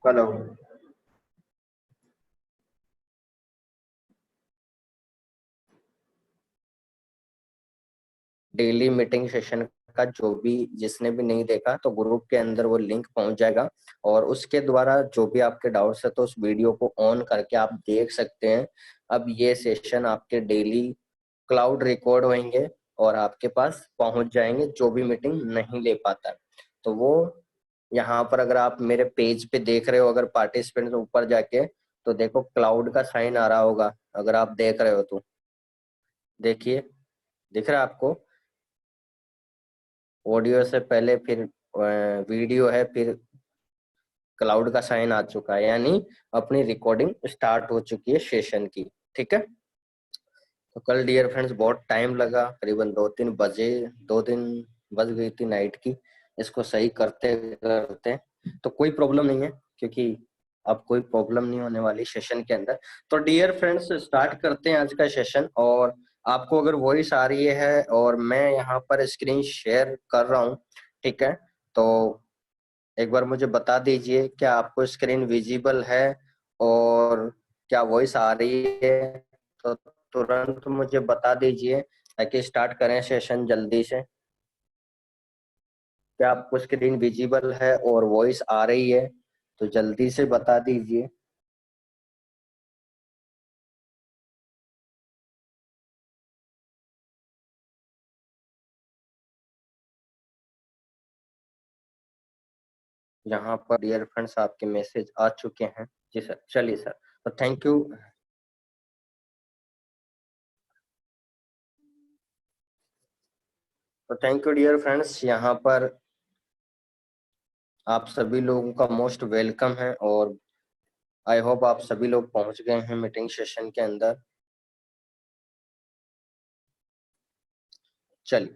Hello. Daily meeting session का जो भी जिसने भी नहीं देखा तो ग्रुप के अंदर वो लिंक पहुंच जाएगा और उसके द्वारा जो भी आपके डाउट्स है तो उस वीडियो को ऑन करके आप देख सकते हैं। अब ये सेशन आपके डेली क्लाउड रिकॉर्ड होंगे और आपके पास पहुंच जाएंगे जो भी मीटिंग नहीं ले पाता है। तो वो यहाँ पर अगर आप मेरे पेज पे देख रहे हो, अगर पार्टिसिपेंट ऊपर जाके तो देखो क्लाउड का साइन आ रहा होगा, अगर आप देख रहे हो तो देखिए, दिख रहा है आपको? ऑडियो से पहले फिर वीडियो है, फिर क्लाउड का साइन आ चुका है, यानी अपनी रिकॉर्डिंग स्टार्ट हो चुकी है सेशन की। ठीक है। तो कल डियर फ्रेंड्स बहुत टाइम लगा, करीबन 2-3 बजे, 2 दिन बज गई थी नाइट की इसको सही करते करते। तो कोई प्रॉब्लम नहीं है, क्योंकि अब कोई प्रॉब्लम नहीं होने वाली सेशन के अंदर। तो डियर फ्रेंड्स स्टार्ट करते हैं आज का सेशन। और आपको अगर वॉइस आ रही है और मैं यहाँ पर स्क्रीन शेयर कर रहा हूँ, ठीक है, तो एक बार मुझे बता दीजिए क्या आपको स्क्रीन विजिबल है और क्या वॉइस आ रही है, तो तुरंत मुझे बता दीजिए ताकि स्टार्ट करें सेशन जल्दी से। क्या आपको स्क्रीन विजिबल है और वॉइस आ रही है तो जल्दी से बता दीजिए। यहाँ पर डियर फ्रेंड्स आपके मैसेज आ चुके हैं। जी सर, चलिए सर, तो थैंक यू। तो थैंक यू डियर फ्रेंड्स, यहाँ पर आप सभी लोगों का मोस्ट वेलकम है और आई होप आप सभी लोग पहुंच गए हैं मीटिंग सेशन के अंदर। चलिए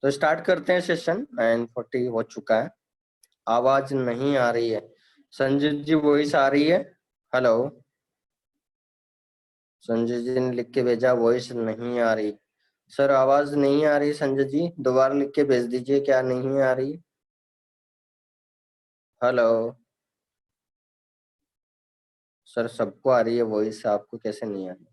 तो स्टार्ट करते हैं सेशन। 9:40 हो चुका है। आवाज नहीं आ रही है। संजय जी वॉइस आ रही है? हेलो, संजय जी ने लिख के भेजा वॉइस नहीं आ रही। सर आवाज नहीं आ रही संजय जी, दोबारा लिख के भेज दीजिए क्या नहीं आ रही। हेलो सर, सबको आ रही है वॉइस, आपको कैसे नहीं आ रही?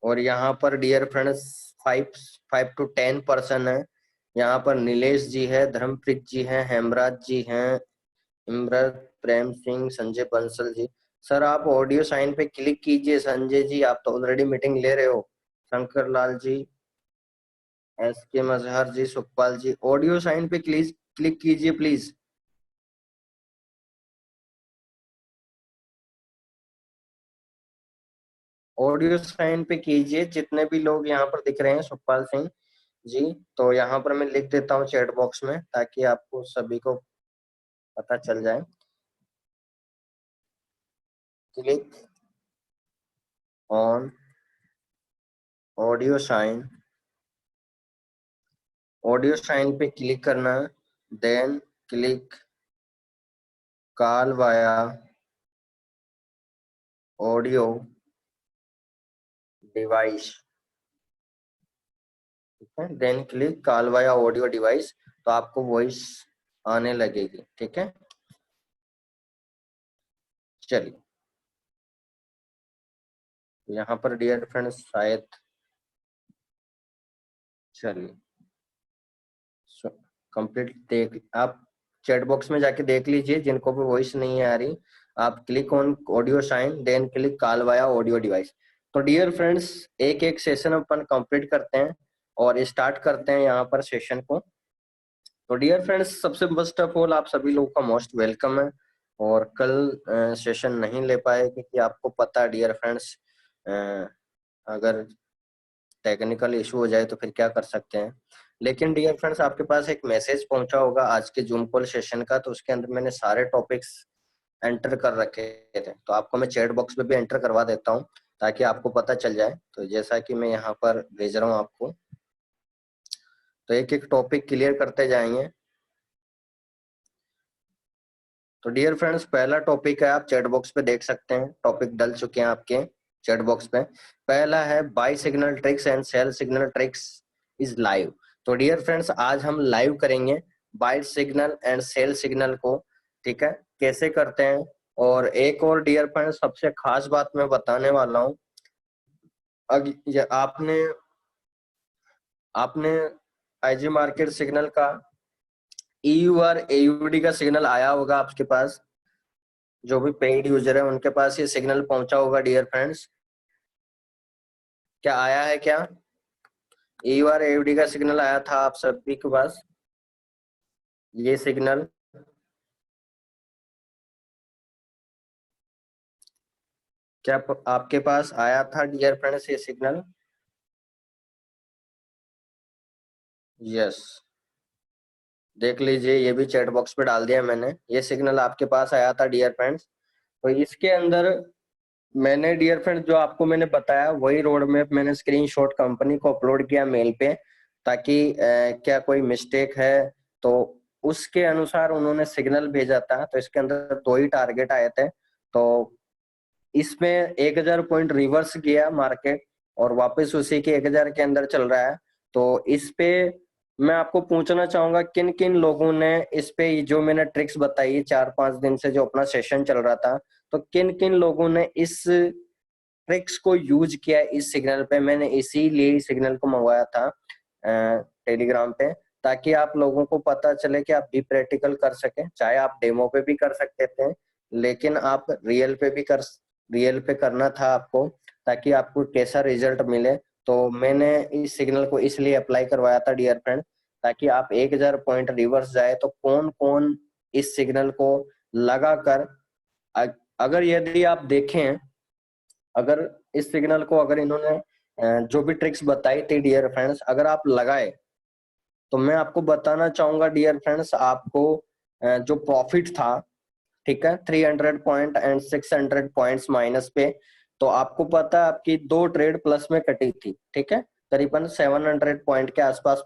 और यहाँ पर डियर फ्रेंड्स 5 to 10 पर्सन है। यहाँ पर नीलेश जी है, धर्मप्रीत जी है, हेमराज जी हैं, इमरत, प्रेम सिंह, संजय बंसल जी। सर आप ऑडियो साइन पे क्लिक कीजिए। संजय जी आप तो ऑलरेडी मीटिंग ले रहे हो। शंकर लाल जी, एस के मजहर जी, सुखपाल जी, ऑडियो साइन पे क्लिक कीजिए प्लीज। ऑडियो साइन पे कीजिए जितने भी लोग यहाँ पर दिख रहे हैं। सुखपाल सिंह जी, तो यहाँ पर मैं लिख देता हूँ चैट बॉक्स में ताकि आपको सभी को पता चल जाए। Click on audio sign, audio sign पे क्लिक करना, then click call via audio device. ठीक है, then click call via audio device, तो आपको वॉइस आने लगेगी। ठीक है, चलिए यहाँ पर डियर फ्रेंड्स शायद, चलिए कंप्लीट देख आप चैट बॉक्स में जाके देख लीजिए जिनको भी वॉइस नहीं आ रही। आप click on audio sign, then click call via audio device. तो डियर फ्रेंड्स एक एक सेशन अपन कंप्लीट करते हैं और स्टार्ट करते हैं यहाँ पर सेशन को। तो डियर फ्रेंड्स सबसे फर्स्ट ऑफ ऑल आप सभी लोगों का मोस्ट वेलकम है। और कल सेशन नहीं ले पाए क्योंकि आपको पता है डियर फ्रेंड्स, अगर टेक्निकल इशू हो जाए तो फिर क्या कर सकते हैं। लेकिन डियर फ्रेंड्स आपके पास एक मैसेज पहुंचा होगा आज के जूम कॉल सेशन का, तो उसके अंदर मैंने सारे टॉपिक्स एंटर कर रखे थे, तो आपको मैं चैट बॉक्स में भी एंटर करवा देता हूं ताकि आपको पता चल जाए। तो जैसा कि मैं यहाँ पर भेज रहा हूँ आपको, तो एक एक टॉपिक क्लियर करते जाएंगे। तो डियर फ्रेंड्स पहला टॉपिक है, आप चैट बॉक्स पे देख सकते हैं, टॉपिक डल चुके हैं आपके चैट बॉक्स पे। पहला है buy signal tricks and sell signal tricks is live. तो डियर फ्रेंड्स आज हम लाइव करेंगे buy signal and sell signal को, ठीक है, कैसे करते हैं। और एक और डियर फ्रेंड सबसे खास बात मैं बताने वाला हूँ। आपने आपने आईजी मार्केट सिग्नल का ईयू और एयूडी का सिग्नल आया होगा आपके पास, जो भी पेड यूजर है उनके पास ये सिग्नल पहुंचा होगा डियर फ्रेंड्स। क्या आया है क्या? ईयू और एयूडी का सिग्नल आया था आप सभी के पास, ये सिग्नल? क्या आपके पास आया था डियर फ्रेंड्स ये सिग्नल? यस, देख लीजिए, ये भी चैट बॉक्स पे डाल दिया मैंने, ये सिग्नल आपके पास आया था डियर फ्रेंड्स। तो इसके अंदर मैंने डियर फ्रेंड जो आपको मैंने बताया वही रोड मैप मैंने स्क्रीनशॉट कंपनी को अपलोड किया मेल पे, ताकि क्या कोई मिस्टेक है तो उसके अनुसार उन्होंने सिग्नल भेजा था। तो इसके अंदर दो ही टारगेट आए थे, तो इसमें 1000 पॉइंट रिवर्स गया मार्केट और वापस उसी के 1000 के अंदर चल रहा है। तो इस पे मैं आपको पूछना चाहूंगा किन किन लोगों ने इस पे जो मैंने ट्रिक्स बताई 4-5 दिन से जो अपना सेशन चल रहा था, तो किन किन लोगों ने इस ट्रिक्स को यूज किया इस सिग्नल पे। मैंने इसीलिए सिग्नल को मंगवाया था टेलीग्राम पे, ताकि आप लोगों को पता चले कि आप भी प्रैक्टिकल कर सके। चाहे आप डेमो पे भी कर सकते थे, लेकिन आप रियल पे करना था आपको, ताकि आपको कैसा रिजल्ट मिले। तो मैंने इस सिग्नल को इसलिए अप्लाई करवाया था डियर फ्रेंड, ताकि आप 1000 पॉइंट रिवर्स जाए तो कौन कौन इस सिग्नल को लगाकर, अगर यदि आप देखें, अगर इस सिग्नल को अगर इन्होंने जो भी ट्रिक्स बताई थी डियर फ्रेंड्स अगर आप लगाए, तो मैं आपको बताना चाहूंगा डियर फ्रेंड्स, आपको जो प्रॉफिट था, ठीक है, 300 पॉइंट एंड 600 पॉइंट्स माइनस पे, तो आपको पता है आपकी दो ट्रेड प्लस में कटी थी, ठीक है, करीबन 700 पॉइंट के आसपास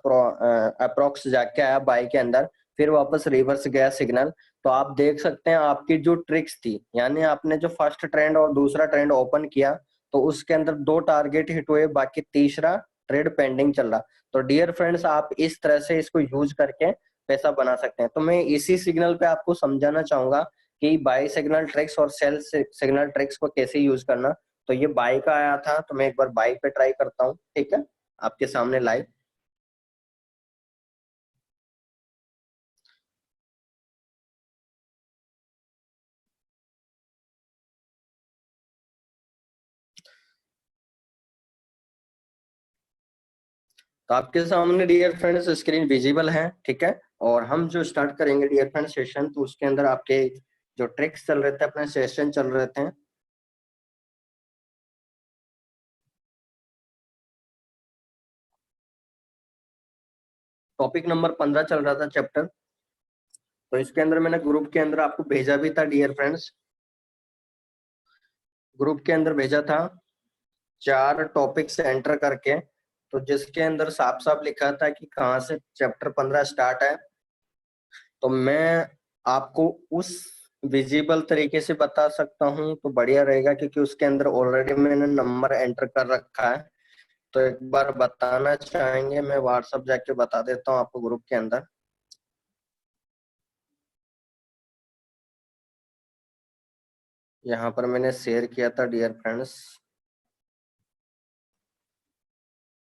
अप्रोक्स जाके आया बाई के अंदर, फिर वापस रिवर्स गया सिग्नल। तो आप देख सकते हैं आपकी जो ट्रिक्स थी, यानी आपने जो फर्स्ट ट्रेंड और दूसरा ट्रेंड ओपन किया तो उसके अंदर दो टारगेट हिट हुए, बाकी तीसरा ट्रेड पेंडिंग चल रहा। तो डियर फ्रेंड्स आप इस तरह से इसको यूज करके पैसा बना सकते हैं। तो मैं इसी सिग्नल पे आपको समझाना चाहूंगा कि बाई सिग्नल ट्रिक्स और सेल सिग्नल ट्रिक्स को कैसे यूज करना। तो ये बाई का आया था, तो मैं एक बार बाई पे ट्राई करता हूँ, ठीक है, आपके सामने लाइव। तो आपके सामने डियर फ्रेंड्स स्क्रीन विजिबल है, ठीक है। और हम जो स्टार्ट करेंगे डियर फ्रेंड्स सेशन, तो उसके अंदर आपके जो ट्रिक्स चल रहे थे, अपने सेशन चल रहे थे, टॉपिक नंबर 15 चल रहा था चैप्टर। तो इसके अंदर मैंने ग्रुप के अंदर आपको भेजा भी था डियर फ्रेंड्स, ग्रुप के अंदर भेजा था 4 टॉपिक्स एंटर करके, तो जिसके अंदर साफ साफ लिखा था कि कहाँ से चैप्टर 15 स्टार्ट है। तो मैं आपको उस विजिबल तरीके से बता सकता हूँ तो बढ़िया रहेगा, क्योंकि उसके अंदर ऑलरेडी मैंने नंबर एंटर कर रखा है। तो एक बार बताना चाहेंगे, मैं व्हाट्सअप जाके बता देता हूँ आपको ग्रुप के अंदर। यहाँ पर मैंने शेयर किया था डियर फ्रेंड्स,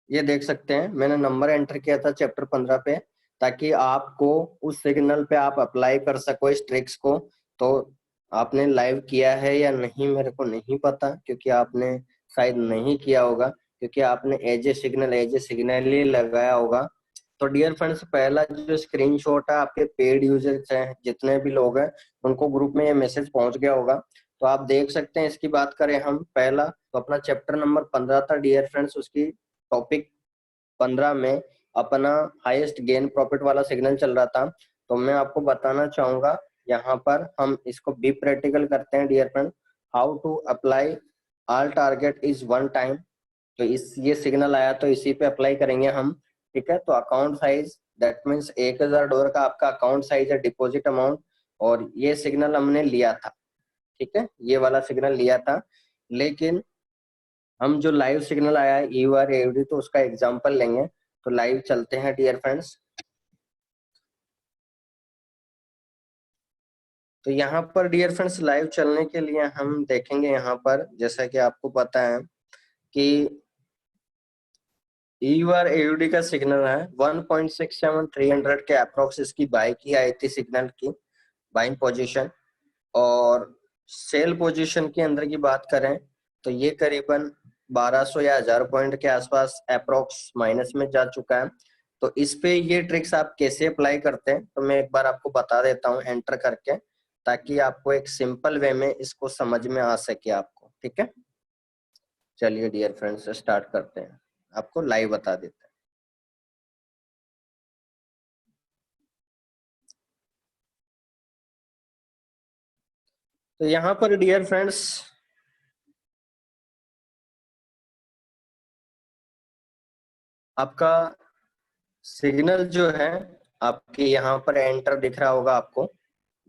ये देख सकते हैं मैंने नंबर एंटर किया था चैप्टर 15 पे, ताकि आपको उस सिग्नल पे आप अप्लाई कर सको इस ट्रिक्स को। तो आपने लाइव किया है या नहीं मेरे को नहीं पता, क्योंकि आपने शायद नहीं किया होगा, क्योंकि आपने एज ए सिग्नल ही लगाया होगा। तो डियर फ्रेंड्स पहला जो स्क्रीनशॉट है, आपके पेड यूजर्स हैं जितने भी लोग हैं उनको ग्रुप में ये मैसेज पहुंच गया होगा। तो आप देख सकते हैं, इसकी बात करें हम पहला, तो अपना चैप्टर नंबर 15 था डियर फ्रेंड्स, उसकी टॉपिक 15 में अपना हाईएस्ट गेन प्रॉफिट वाला सिग्नल चल रहा था। तो मैं आपको बताना चाहूंगा, यहाँ पर हम इसको बी प्रैक्टिकल करते हैं dear friend. How to apply all target is one time. तो इस ये सिग्नल आया तो इसी पे अप्लाई करेंगे हम, ठीक है। तो अकाउंट साइज दैट मीन्स $1000 का आपका अकाउंट साइज है, डिपॉजिट अमाउंट, और ये सिग्नल हमने लिया था, ठीक है, ये वाला सिग्नल लिया था। लेकिन हम जो लाइव सिग्नल आया है यू आर एवडी, तो उसका एग्जांपल लेंगे। तो लाइव चलते हैं डियर फ्रेंड्स। तो यहाँ पर डियर फ्रेंड्स लाइव चलने के लिए हम देखेंगे, यहाँ पर जैसा कि आपको पता है कि EUR AUD का सिग्नल है 1.67 300 के अप्रोक्स इसकी बाई की आई थी सिग्नल की बाइंग पोजीशन। और सेल पोजीशन के अंदर की बात करें तो ये करीबन 1200 या 1000 पॉइंट के आसपास अप्रोक्स माइनस में जा चुका है। तो इस पे ये ट्रिक्स आप कैसे अप्लाई करते हैं तो मैं एक बार आपको बता देता हूँ एंटर करके, ताकि आपको एक सिंपल वे में इसको समझ में आ सके आपको। ठीक है, चलिए डियर फ्रेंड्स स्टार्ट करते हैं, आपको लाइव बता देते हैं। तो यहाँ पर डियर फ्रेंड्स आपका सिग्नल जो है आपके यहाँ पर एंटर दिख रहा होगा, आपको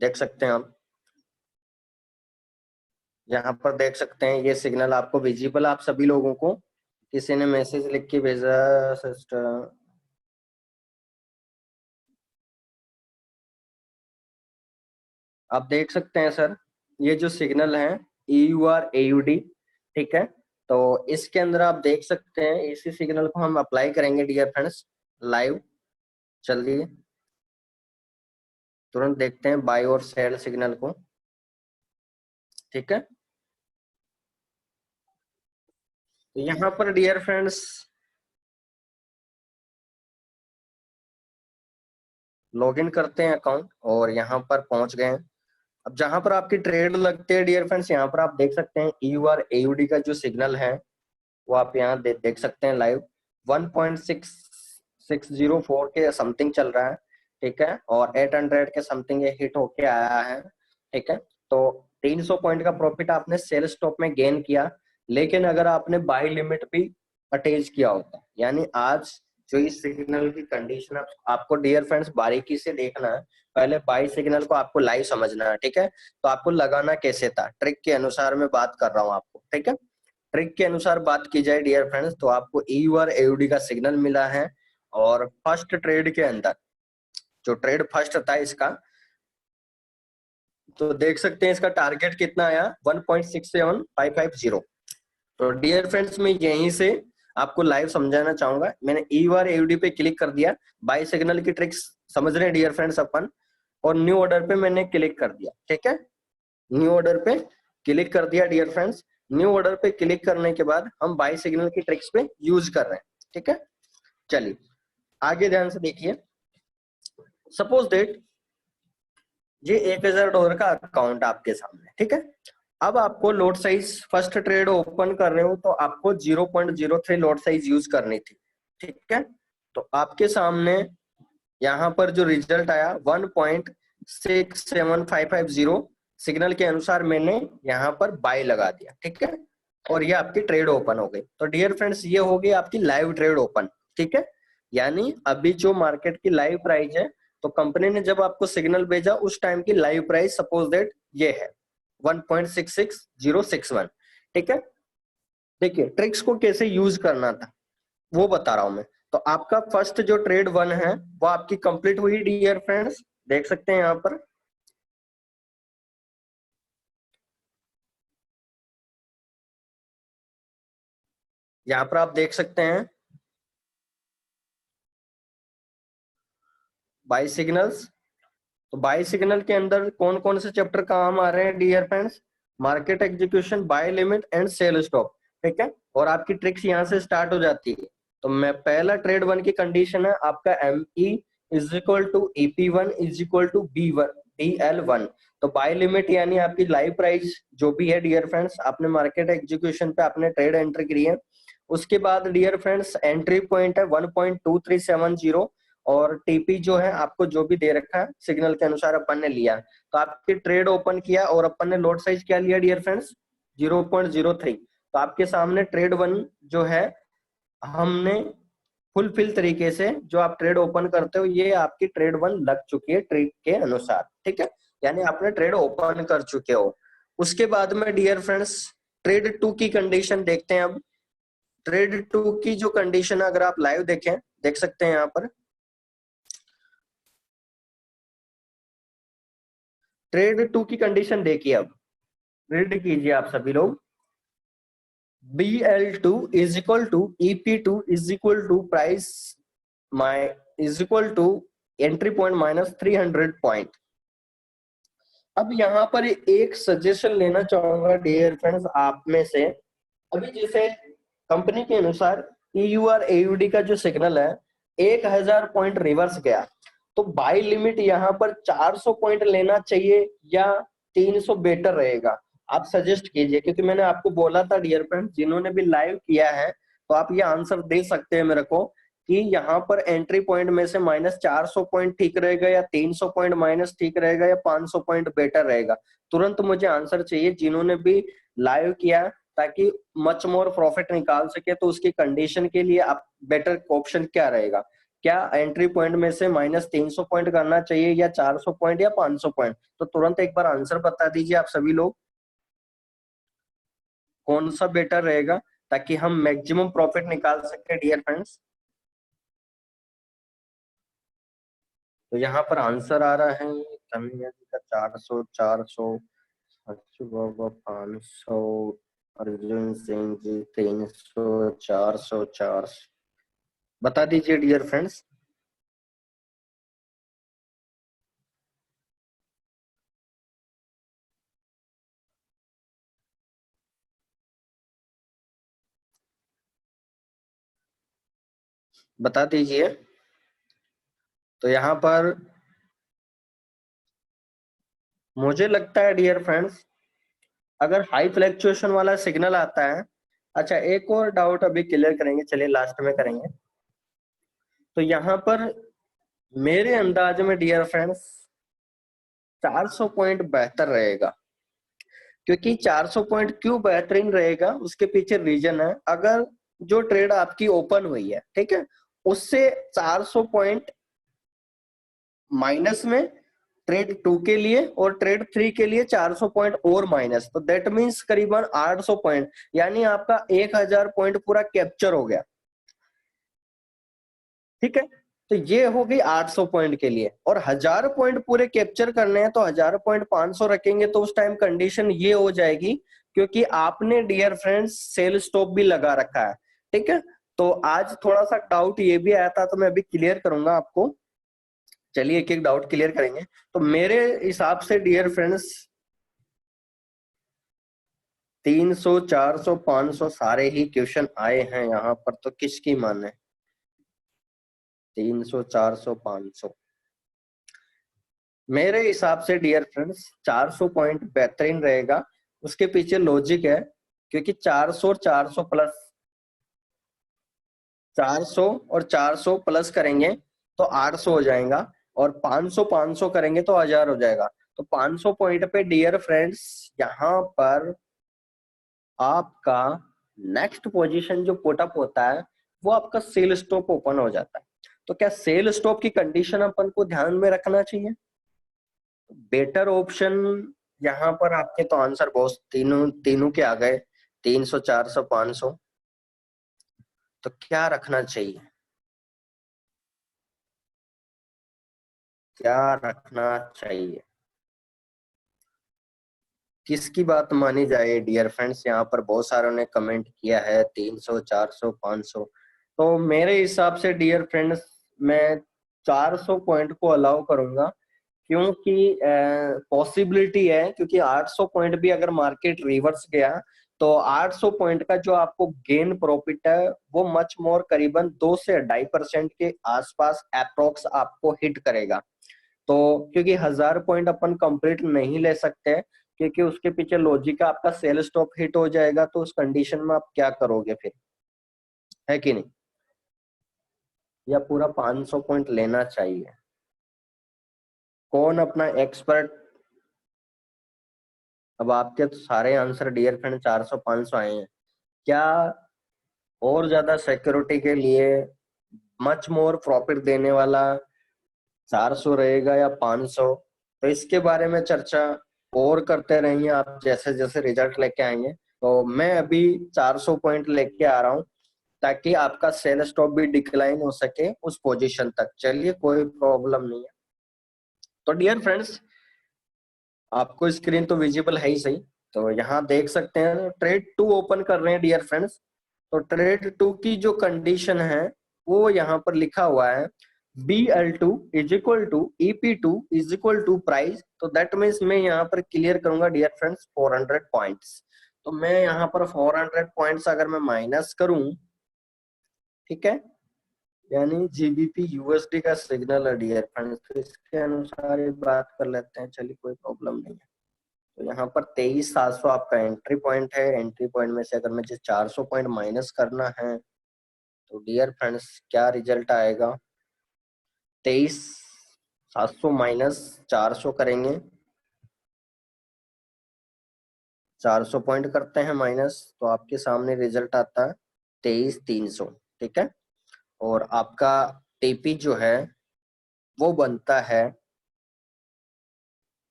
देख सकते हैं आप यहाँ पर देख सकते हैं ये सिग्नल आपको विजिबल आप सभी लोगों को। किसी ने मैसेज लिख के भेजा सिस्टर, आप देख सकते हैं सर ये जो सिग्नल है EUR AUD। ठीक है, तो इसके अंदर आप देख सकते हैं इसी सिग्नल को हम अप्लाई करेंगे डियर फ्रेंड्स लाइव। चलिए तुरंत देखते हैं बाई और सेल सिग्नल को। ठीक है, तो यहाँ पर डियर फ्रेंड्स लॉगिन करते हैं अकाउंट और यहाँ पर पहुंच गए हैं। अब जहां पर आपकी ट्रेड लगते हैं डियर फ्रेंड्स यहाँ पर आप देख सकते हैं EUR AUD का जो सिग्नल है वो आप यहाँ देख सकते हैं लाइव 1.6604 के समथिंग चल रहा है। ठीक है, और 800 के समथिंग ये हिट होके आया है। ठीक है, तो 300 पॉइंट का प्रॉफिट आपने सेल स्टॉप में गेन किया, लेकिन अगर आपने बाई लिमिट भी अटैच किया होता, यानी आज जो इस सिग्नल की कंडीशन है आपको डियर फ्रेंड्स बारीकी से देखना है। पहले बाई सिग्नल को आपको लाइव समझना है। ठीक है, तो आपको लगाना कैसे था ट्रिक के अनुसार मैं बात कर रहा हूँ आपको। ठीक है, ट्रिक के अनुसार बात की जाए डियर फ्रेंड्स तो आपको EUR AUD का सिग्नल मिला है और फर्स्ट ट्रेड के अंदर जो ट्रेड फर्स्ट था इसका, तो देख सकते हैं इसका टारगेट कितना आया 1.67550। तो डियर फ्रेंड्स मैं यहीं से आपको लाइव समझाना चाहूंगा। मैंने EUR AUD पे क्लिक कर दिया, बाई सिग्नल की ट्रिक्स समझ रहे हैं डियर फ्रेंड्स अपन, और न्यू ऑर्डर पे मैंने क्लिक कर दिया। ठीक है, न्यू ऑर्डर पे क्लिक कर दिया डियर फ्रेंड्स। न्यू ऑर्डर पे क्लिक करने के बाद हम बाई सिग्नल की ट्रिक्स पे यूज कर रहे हैं। ठीक है, चलिए आगे ध्यान से देखिए। सपोज डेट ये $1000 का अकाउंट आपके सामने। ठीक है, अब आपको लोट साइज फर्स्ट ट्रेड ओपन कर रहे हो तो आपको 0.03 लोट साइज यूज करनी थी। ठीक है, तो आपके सामने यहाँ पर जो रिजल्ट आया 1.67550 सिग्नल के अनुसार मैंने यहाँ पर बाय लगा दिया। ठीक है, और ये आपकी ट्रेड ओपन हो गई। तो डियर फ्रेंड्स ये हो गई आपकी लाइव ट्रेड ओपन। ठीक है, यानी अभी जो मार्केट की लाइव प्राइस है, तो कंपनी ने जब आपको सिग्नल भेजा उस टाइम की लाइव प्राइस सपोज दैट ये है 1.66061। ठीक है, देखिए ट्रिक्स को कैसे यूज करना था वो बता रहा हूं मैं। तो आपका फर्स्ट जो ट्रेड वन है वो आपकी कंप्लीट हुई डियर फ्रेंड्स, देख सकते हैं यहाँ पर। यहाँ पर आप देख सकते हैं बाई सिग्नल्स। तो बाई सिग्नल के अंदर कौन कौन से चैप्टर काम आ रहे हैं dear friends, market execution, buy limit and sell stop. ठीक है, और आपकी ट्रिक्स यहाँ से स्टार्ट हो जाती है। तो मैं पहला ट्रेड वन की कंडीशन है आपका ME is equal to EP1 is equal to BL1। तो बाय लिमिट यानी आपकी लाइव प्राइस जो भी है डियर फ्रेंड्स, आपने मार्केट एग्जीक्यूशन पे आपने ट्रेड एंट्री करी है। उसके बाद डियर फ्रेंड्स एंट्री पॉइंट है 1.2370 और TP जो है आपको जो भी दे रखा है सिग्नल के अनुसार अपन ने लिया। तो आपकी ट्रेड ओपन किया और अपन ने लोड साइज क्या लिया डियर फ्रेंड्स 0.03। तो आपके सामने ट्रेड वन जो है हमने फुलफिल तरीके से जो आप ट्रेड ओपन करते हो ये आपकी ट्रेड वन लग चुकी है ट्रेड के अनुसार। ठीक है, यानी आपने ट्रेड ओपन कर चुके हो। उसके बाद में डियर फ्रेंड्स ट्रेड टू की कंडीशन देखते हैं। अब ट्रेड टू की जो कंडीशन अगर आप लाइव देखें देख सकते हैं यहाँ पर ट्रेड 2 की कंडीशन देखिए, अब रीड कीजिए आप सभी लोग। BL2 is equal to EP2 is equal to price is equal to entry point minus 300 point. अब यहाँ पर एक सजेशन लेना चाहूंगा डियर फ्रेंड्स आप में से। अभी जैसे कंपनी के अनुसार EUR AUD का जो सिग्नल है 1000 पॉइंट रिवर्स गया, तो बाय लिमिट यहाँ पर 400 पॉइंट लेना चाहिए या 300 बेटर रहेगा? आप सजेस्ट कीजिए, क्योंकि मैंने आपको बोला था डियर फ्रेंड्स, जिन्होंने भी लाइव किया है तो आप ये आंसर दे सकते हैं मेरे को कि यहाँ पर एंट्री पॉइंट में से -400 पॉइंट ठीक रहेगा या 300 पॉइंट माइनस ठीक रहेगा या 500 पॉइंट बेटर रहेगा। तुरंत मुझे आंसर चाहिए जिन्होंने भी लाइव किया, ताकि मच मोर प्रॉफिट निकाल सके। तो उसकी कंडीशन के लिए आप बेटर ऑप्शन क्या रहेगा? क्या एंट्री पॉइंट में से -300 पॉइंट करना चाहिए या 400 पॉइंट या 500 पॉइंट? तो तुरंत एक बार आंसर बता दीजिए आप सभी लोग, कौन सा बेटर रहेगा ताकि हम मैक्सिमम प्रॉफिट निकाल सके डियर फ्रेंड्स। तो यहाँ पर आंसर आ रहा है कन्हैया जी का 400, 400, 500, अर्जुन सिंह जी 300, 400, 400। बता दीजिए डियर फ्रेंड्स। बता दीजिए। तो यहाँ पर मुझे लगता है डियर फ्रेंड्स, अगर हाई फ्लैक्चुएशन वाला सिग्नल आता है। अच्छा, एक और डाउट अभी क्लियर करेंगे, चलिए लास्ट में करेंगे। तो यहाँ पर मेरे अंदाज में डियर फ्रेंड्स 400 पॉइंट बेहतर रहेगा, क्योंकि 400 पॉइंट क्यों बेहतरीन रहेगा उसके पीछे रीजन है। अगर जो ट्रेड आपकी ओपन हुई है, ठीक है, उससे 400 पॉइंट माइनस में ट्रेड 2 के लिए और ट्रेड 3 के लिए 400 पॉइंट और माइनस, तो दैट मीन्स करीबन 800 पॉइंट, यानी आपका 1000 पॉइंट पूरा कैप्चर हो गया। ठीक है, तो ये हो गई 800 पॉइंट के लिए, और 1000 पॉइंट पूरे कैप्चर करने हैं तो 1000 पॉइंट 500 रखेंगे, तो उस टाइम कंडीशन ये हो जाएगी, क्योंकि आपने डियर फ्रेंड्स सेल स्टॉप भी लगा रखा है। ठीक है, तो आज थोड़ा सा डाउट ये भी आया था, तो मैं अभी क्लियर करूंगा आपको। चलिए एक एक डाउट क्लियर करेंगे। तो मेरे हिसाब से डियर फ्रेंड्स 300, 400, 500 सारे ही क्वेश्चन आए हैं यहाँ पर, तो किसकी माने? 300, 400, 500। मेरे हिसाब से डियर फ्रेंड्स 400 पॉइंट बेहतरीन रहेगा। उसके पीछे लॉजिक है, क्योंकि 400 और 400 प्लस 400 और 400 प्लस करेंगे तो 800 हो जाएगा, और 500 500 करेंगे तो 1000 हो जाएगा। तो 500 पॉइंट पे डियर फ्रेंड्स यहाँ पर आपका नेक्स्ट पोजीशन जो पुटअप होता है वो आपका सेल स्टॉप ओपन हो जाता है। तो क्या सेल स्टॉप की कंडीशन अपन को ध्यान में रखना चाहिए? बेटर ऑप्शन यहाँ पर आपके तो आंसर बहुत तीनों तीनों के आ गए, 300, 400, 500। तो क्या रखना चाहिए? क्या रखना चाहिए? किसकी बात मानी जाए डियर फ्रेंड्स? यहाँ पर बहुत सारों ने कमेंट किया है 300, 400, 500। तो मेरे हिसाब से डियर फ्रेंड्स मैं 400 पॉइंट को अलाउ करूंगा, क्योंकि पॉसिबिलिटी है, क्योंकि 800 पॉइंट भी अगर मार्केट रिवर्स गया तो 800 पॉइंट का जो आपको गेन प्रॉफिट है वो मच मोर करीबन 2 से 2.5% के आसपास अप्रोक्स आपको हिट करेगा। तो क्योंकि 1000 पॉइंट अपन कंप्लीट नहीं ले सकते, क्योंकि उसके पीछे लॉजिक है, आपका सेल स्टॉप हिट हो जाएगा, तो उस कंडीशन में आप क्या करोगे फिर, है कि नहीं? या पूरा 500 पॉइंट लेना चाहिए? कौन अपना एक्सपर्ट? अब आपके तो सारे आंसर डियर फ्रेंड 400, 500 आए हैं। क्या और ज्यादा सिक्योरिटी के लिए मच मोर प्रॉफिट देने वाला 400 रहेगा या 500? तो इसके बारे में चर्चा और करते रहिए आप, जैसे जैसे रिजल्ट लेके आएंगे। तो मैं अभी 400 पॉइंट लेके आ रहा हूँ, ताकि आपका सेल स्टॉप भी डिक्लाइन हो सके उस पोजीशन तक। चलिए, कोई प्रॉब्लम नहीं है। तो डियर फ्रेंड्स आपको स्क्रीन तो विजिबल है ही सही। तो यहाँ देख सकते हैं ट्रेड टू ओपन कर रहे हैं डियर फ्रेंड्स। तो ट्रेड टू की जो कंडीशन है वो यहाँ पर लिखा हुआ है BL2 is equal to EP2 is equal to price. तो दैट मीन्स मैं यहाँ पर क्लियर करूंगा डियर फ्रेंड्स 400 पॉइंट्स। तो मैं यहाँ पर 400 पॉइंट्स अगर मैं माइनस करूं, ठीक है, यानी GBP USD का सिग्नल है डियर फ्रेंड्स, तो इसके अनुसार ये बात कर लेते हैं, चलिए कोई प्रॉब्लम नहीं है। तो यहाँ पर 23,700 आपका एंट्री पॉइंट है। एंट्री पॉइंट में से अगर मुझे 400 पॉइंट माइनस करना है तो डियर फ्रेंड्स क्या रिजल्ट आएगा, 23,700 माइनस 400 करेंगे, 400 पॉइंट करते हैं माइनस, तो आपके सामने रिजल्ट आता है 23,300। ठीक है, और आपका टीपी जो है वो बनता है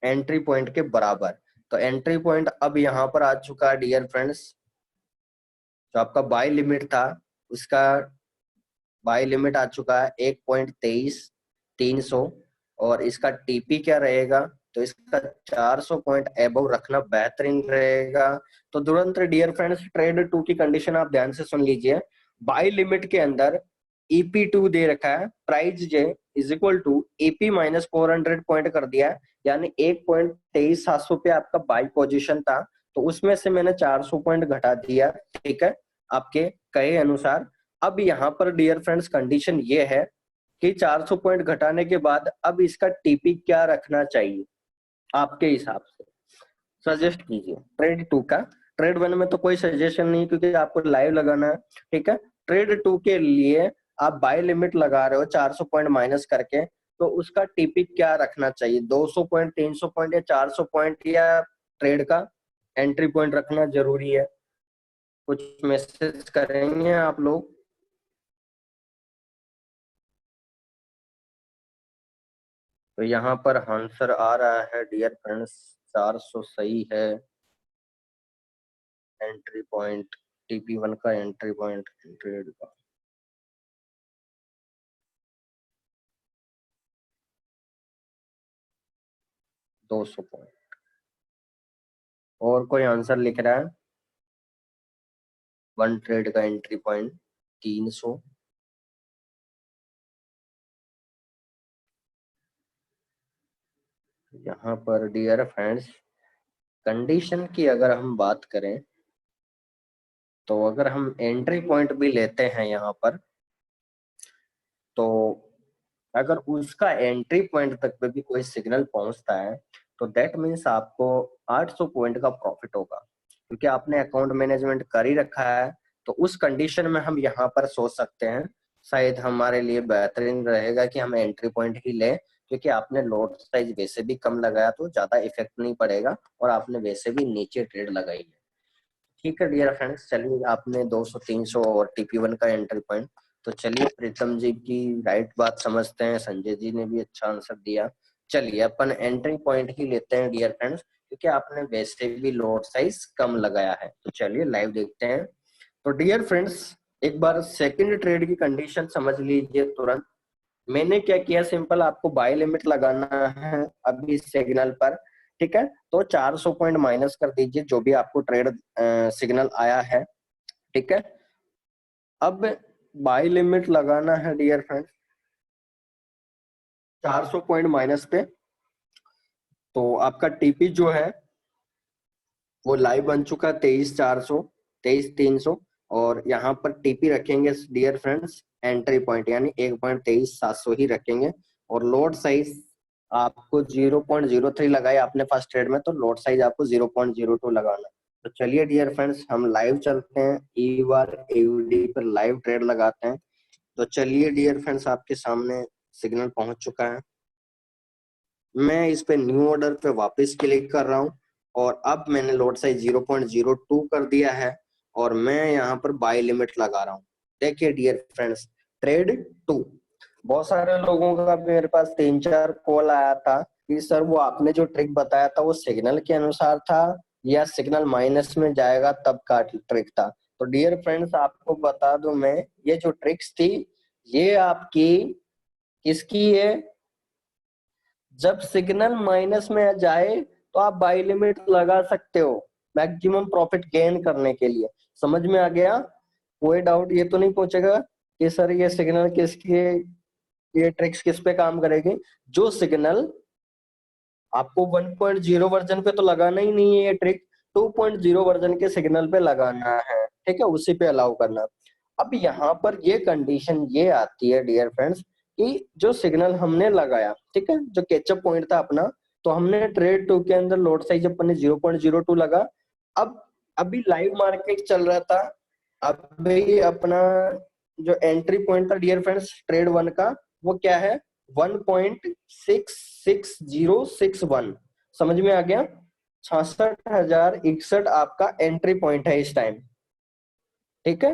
एंट्री पॉइंट के बराबर। तो एंट्री पॉइंट अब यहाँ पर आ चुका है डियर फ्रेंड्स, जो आपका बाय लिमिट था उसका बाय लिमिट आ चुका है 1.23,300, और इसका टीपी क्या रहेगा, तो इसका 400 पॉइंट एबव रखना बेहतरीन रहेगा। तो तुरंत डियर फ्रेंड्स ट्रेड टू की कंडीशन आप ध्यान से सुन लीजिए। बाय लिमिट के अंदर EP2 दे रखा है, प्राइस जे is equal to EP minus 400 point कर दिया है, यानी 1.23,700 पे आपका बाय पोजीशन था, तो उसमें से मैंने 400 पॉइंट घटा दिया। ठीक है, आपके कहे अनुसार। अब यहाँ पर डियर फ्रेंड्स कंडीशन ये है कि 400 पॉइंट घटाने के बाद अब इसका टीपी क्या रखना चाहिए आपके हिसाब से, सजेस्ट कीजिए। ट्रेड टू का, ट्रेड वन में तो कोई सजेशन नहीं क्योंकि आपको लाइव लगाना है। ठीक है, ट्रेड टू के लिए आप बाय लिमिट लगा रहे हो 400 पॉइंट माइनस करके, तो उसका टीपी क्या रखना चाहिए, 200 पॉइंट, 300 पॉइंट या 400 पॉइंट, या ट्रेड का एंट्री पॉइंट रखना जरूरी है? कुछ मैसेज करेंगे आप लोग? तो यहाँ पर आंसर आ रहा है डियर फ्रेंड्स 400 सही है एंट्री पॉइंट, TP1 का एंट्री पॉइंट ट्रेड का। दो सौ पॉइंट। और कोई आंसर लिख रहा है? वन ट्रेड का एंट्री पॉइंट 300। यहाँ पर डियर फ्रेंड्स कंडीशन की अगर हम बात करें, तो अगर हम एंट्री पॉइंट भी लेते हैं यहाँ पर, तो अगर उसका एंट्री पॉइंट तक पे भी कोई सिग्नल पहुंचता है तो दैट मीन्स आपको 800 पॉइंट का प्रॉफिट होगा, क्योंकि आपने अकाउंट मैनेजमेंट कर ही रखा है। तो उस कंडीशन में हम यहाँ पर सोच सकते हैं शायद हमारे लिए बेहतरीन रहेगा कि हम एंट्री पॉइंट ही लें, क्योंकि आपने लॉट साइज वैसे भी कम लगाया तो ज्यादा इफेक्ट नहीं पड़ेगा, और आपने वैसे भी नीचे ट्रेड लगाई है। ठीक है डियर फ्रेंड्स, चलिए आपने 200, 300 और TP1 का एंट्री पॉइंट, तो चलिए प्रीतम जी की राइट बात समझते हैं, संजय जी ने भी अच्छा आंसर दिया। चलिए अपन एंट्री पॉइंट ही लेते हैं डियर फ्रेंड्स, क्योंकि आपने वैसे भी लॉट साइज कम लगाया है। तो चलिए लाइव देखते हैं। तो डियर फ्रेंड्स एक बार सेकंड ट्रेड की कंडीशन समझ लीजिए तुरंत। मैंने क्या किया, सिंपल आपको बाय लिमिट लगाना है अभी सिग्नल पर। ठीक है, तो 400 पॉइंट माइनस कर दीजिए जो भी आपको ट्रेड सिग्नल आया है। ठीक है, अब बाय लिमिट लगाना है डियर फ्रेंड्स 400 पॉइंट माइनस पे। तो आपका टीपी जो है वो लाइव बन चुका 23,400, 23,300, और यहाँ पर टीपी रखेंगे डियर फ्रेंड्स एंट्री पॉइंट, यानी 1.23,700 ही रखेंगे। और लोड साइज आपको 0.03 लगाए आपने फर्स्ट ट्रेड में, तो लोड साइज आपको 0.02 लगाना। तो चलिए डियर फ्रेंड्स हम लाइव चलते हैं, EUR AUD पर लाइव ट्रेड लगाते हैं। तो चलिए डियर फ्रेंड्स आपके सामने सिग्नल पहुंच चुका है। मैं इस पे न्यू ऑर्डर पे वापस क्लिक कर रहा हूँ, और अब मैंने लॉट साइज 0.02 कर दिया है, और मैं यहाँ पर बाय लिमिट लगा रहा हूँ। देखिए डियर फ्रेंड्स ट्रेड टू, बहुत सारे लोगों का मेरे पास 3-4 कॉल आया था कि सर वो आपने जो ट्रिक बताया था वो सिग्नल के अनुसार था या सिग्नल माइनस में जाएगा तब का ट्रिक था। तो डियर फ्रेंड्स आपको बता दूं मैं, ये जो ट्रिक्स थी ये आपकी किसकी है, जब सिग्नल माइनस में जाए तो आप बाई लिमिट लगा सकते हो मैक्सिमम प्रॉफिट गेन करने के लिए। समझ में आ गया? कोई डाउट ये तो नहीं पूछेगा कि सर ये सिग्नल किसके, ये ट्रिक्स किस पे काम करेगी? जो सिग्नल आपको 1.0 वर्जन पे तो लगाना ही नहीं है, ये ट्रिक 2.0 वर्जन के सिग्नल पे लगाना है, ठीक है, उसी पे अलाउ करना। अब यहाँ पर ये कंडीशन ये आती है डियर फ्रेंड्स कि जो सिग्नल हमने लगाया, ठीक है, जो कैचअप पॉइंट था अपना, तो हमने ट्रेड 2 के अंदर लोड साइज अपन ने 0.02 लगा। अब अभी लाइव मार्केट चल रहा था, अभी अपना जो एंट्री पॉइंट था डियर फ्रेंड्स ट्रेड 1 का, वो क्या है 1.66061। समझ में आ गया? 66,061 आपका एंट्री पॉइंट है इस टाइम, ठीक है।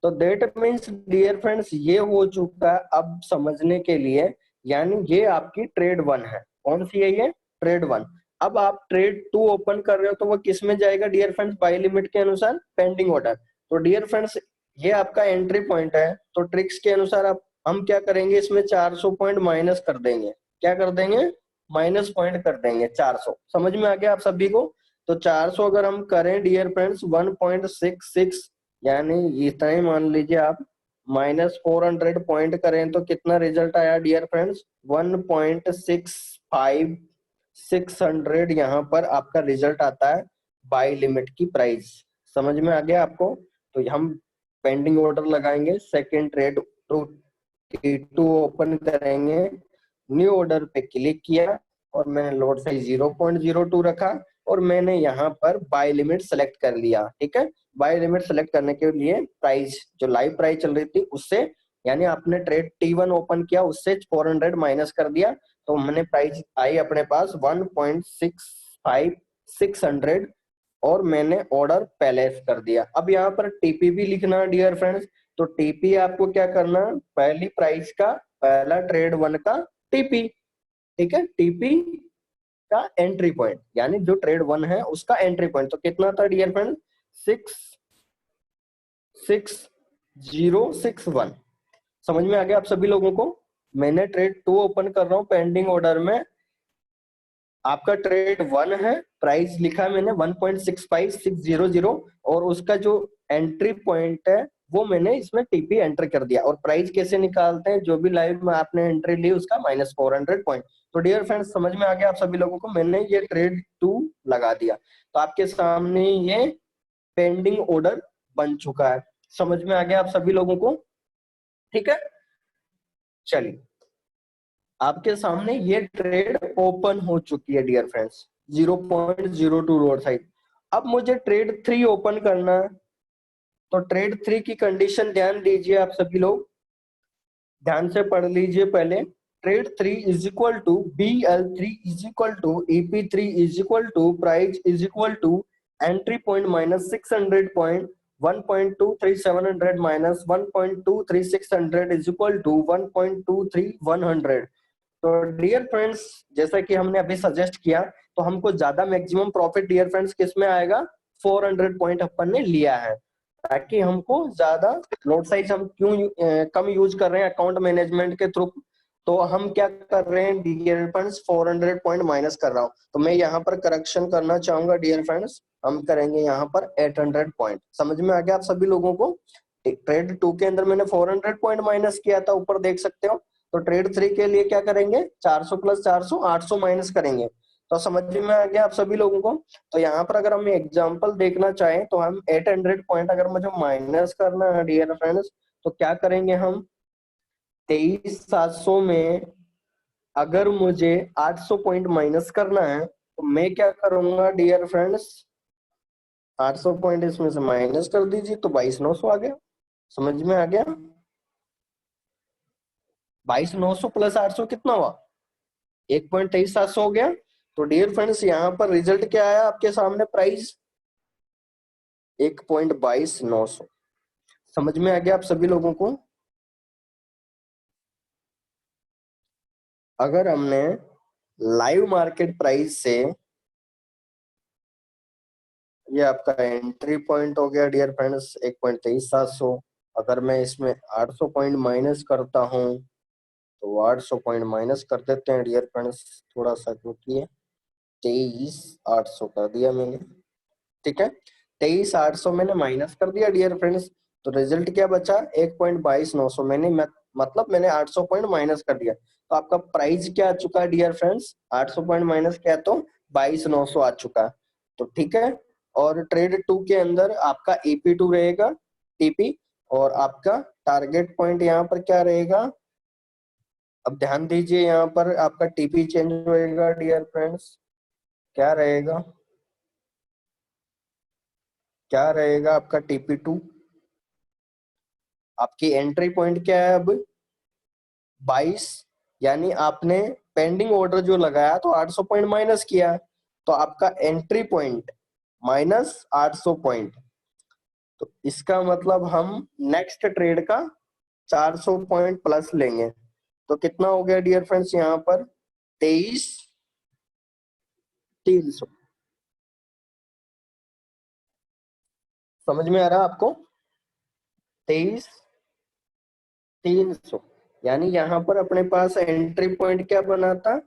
तो दैट मीन्स डियर फ्रेंड्स ये हो चुका है अब समझने के लिए, यानी ये आपकी ट्रेड 1 है। कौन सी है ये? ट्रेड 1। अब आप ट्रेड 2 ओपन कर रहे हो तो वो किस में जाएगा डियर फ्रेंड्स? बाय लिमिट के अनुसार पेंडिंग ऑर्डर। तो डियर फ्रेंड्स ये आपका एंट्री पॉइंट है, तो ट्रिक्स के अनुसार आप हम क्या करेंगे, इसमें 400 पॉइंट माइनस कर देंगे। क्या कर देंगे? माइनस पॉइंट कर देंगे 400। समझ में आ गया आप सभी को? तो 400 अगर हम करें डियर फ्रेंड्स 1.66, यानी इतना ही मान लीजिए आप, -400 पॉइंट करें तो कितना रिजल्ट आया डियर फ्रेंड्स? 1.65600 यहाँ पर आपका रिजल्ट आता है बाय लिमिट की प्राइस। समझ में आ गया आपको? तो हम पेंडिंग ऑर्डर लगाएंगे, second trade to T2 open करेंगे, न्यू ऑर्डर पे क्लिक किया और मैंने लोड साइज 0.02 रखा और मैंने यहाँ पर बाय लिमिट सेलेक्ट कर लिया, ठीक है। बाय लिमिट सेलेक्ट करने के लिए प्राइस जो लाइव प्राइस चल रही थी उससे, यानी आपने ट्रेड T1 ओपन किया उससे 400 माइनस कर दिया, तो मैंने प्राइस आई अपने पास 1.65600 और मैंने ऑर्डर पैलेस कर दिया। अब यहाँ पर टीपी भी लिखना डियर फ्रेंड्स, तो टीपी आपको क्या करना, पहली प्राइस का पहला ट्रेड 1 का टीपी, ठीक है, टीपी का एंट्री पॉइंट, यानी जो ट्रेड 1 है उसका एंट्री पॉइंट। तो कितना था डियर फ्रेंड? 66061। समझ में आ गया आप सभी लोगों को? मैंने ट्रेड 2 ओपन कर रहा हूं पेंडिंग ऑर्डर में, आपका ट्रेड 1 है, प्राइस लिखा है मैंने 1.65600 और उसका जो एंट्री पॉइंट है वो मैंने इसमें टीपी एंटर कर दिया। और प्राइस कैसे निकालते हैं? जो भी लाइव में आपने एंट्री ली उसका -400 पॉइंट। तो डियर फ्रेंड्स समझ में आ गया आप सभी लोगों को? मैंने ये ट्रेड 2 लगा दिया, तो आपके सामने ये पेंडिंग ऑर्डर बन चुका है। समझ में आ गया आप सभी लोगों को? ठीक है, चलिए आपके सामने ये ट्रेड ओपन हो चुकी है डियर फ्रेंड्स 0.02 रोड साइड। अब मुझे ट्रेड 3 ओपन करना है, तो ट्रेड 3 की कंडीशन ध्यान दीजिए आप सभी लोग, ध्यान से पढ़ लीजिए पहले। Trade 3 is equal to BL3 is equal to EP3 is equal to price is equal to entry point minus 600 point 1.23700 minus 1.23600 is equal to 1.23100। तो डियर फ्रेंड्स जैसा कि हमने अभी सजेस्ट किया, तो हमको ज्यादा मैक्सिमम प्रॉफिट डियर फ्रेंड्स किस में आएगा? 400 पॉइंट अपन ने लिया है, ताकि हमको ज्यादा लोड साइज हम क्यों कम यूज कर रहे हैं अकाउंट मैनेजमेंट के थ्रू, तो हम क्या कर रहे हैं डियर फ्रेंड्स 400 पॉइंट माइनस कर रहा हूं। तो मैं यहाँ पर करेक्शन करना चाहूंगा डियर फ्रेंड्स, हम करेंगे यहाँ पर 800 पॉइंट। समझ में आ गया आप सभी लोगों को? ट्रेड 2 के अंदर मैंने 400 पॉइंट माइनस किया था, ऊपर देख सकते हो। तो ट्रेड 3 के लिए क्या करेंगे? 400 प्लस 400 800 माइनस करेंगे। तो समझ में आ गया आप सभी लोगों को? तो यहाँ पर अगर हम एग्जांपल देखना चाहें तो हम 800 पॉइंट अगर मुझे माइनस करना है डियर फ्रेंड्स, तो क्या करेंगे हम? 23,700 में अगर मुझे 800 पॉइंट माइनस करना है तो मैं क्या करूंगा डियर फ्रेंड्स? 800 पॉइंट इसमें से माइनस कर दीजिए तो 22,900 आ गया। समझ में आ गया? 22,900 प्लस 800 कितना हुआ? 1.23,700 हो गया। तो डियर फ्रेंड्स यहाँ पर रिजल्ट क्या आया आपके सामने? प्राइस 1.22,900। समझ में आ गया आप सभी लोगों को? अगर हमने लाइव मार्केट प्राइस से, ये आपका एंट्री पॉइंट हो गया डियर फ्रेंड्स 1.23,700, अगर मैं इसमें 800 पॉइंट माइनस करता हूं तो 800 पॉइंट माइनस कर देते हैं डियर फ्रेंड्स, थोड़ा सा रुकिए। 23,800 कर दिया मैंने, ठीक है। 23,800 मैंने माइनस कर दिया डियर फ्रेंड्स, तो रिजल्ट क्या बचा 1.22,900। मतलब मैंने 800 पॉइंट माइनस कर दिया, तो आपका प्राइस क्या आ चुका है डियर फ्रेंड्स, 800 पॉइंट माइनस क्या है तो 22,900 आ चुका है। तो ठीक है, और ट्रेड 2 के अंदर आपका EP2 रहेगा, टीपी, और आपका टारगेट पॉइंट यहाँ पर क्या रहेगा, अब ध्यान दीजिए यहाँ पर आपका टीपी चेंज होएगा डियर फ्रेंड्स, क्या रहेगा, क्या रहेगा आपका TP2, आपकी एंट्री पॉइंट क्या है अब 22, यानी आपने पेंडिंग ऑर्डर जो लगाया तो 800 पॉइंट माइनस किया, तो आपका एंट्री पॉइंट माइनस 800 पॉइंट, तो इसका मतलब हम नेक्स्ट ट्रेड का 400 पॉइंट प्लस लेंगे, तो कितना हो गया डियर फ्रेंड्स यहाँ पर 23,300। समझ में आ रहा आपको, 23,300, यानी यहाँ पर अपने पास एंट्री पॉइंट क्या बना था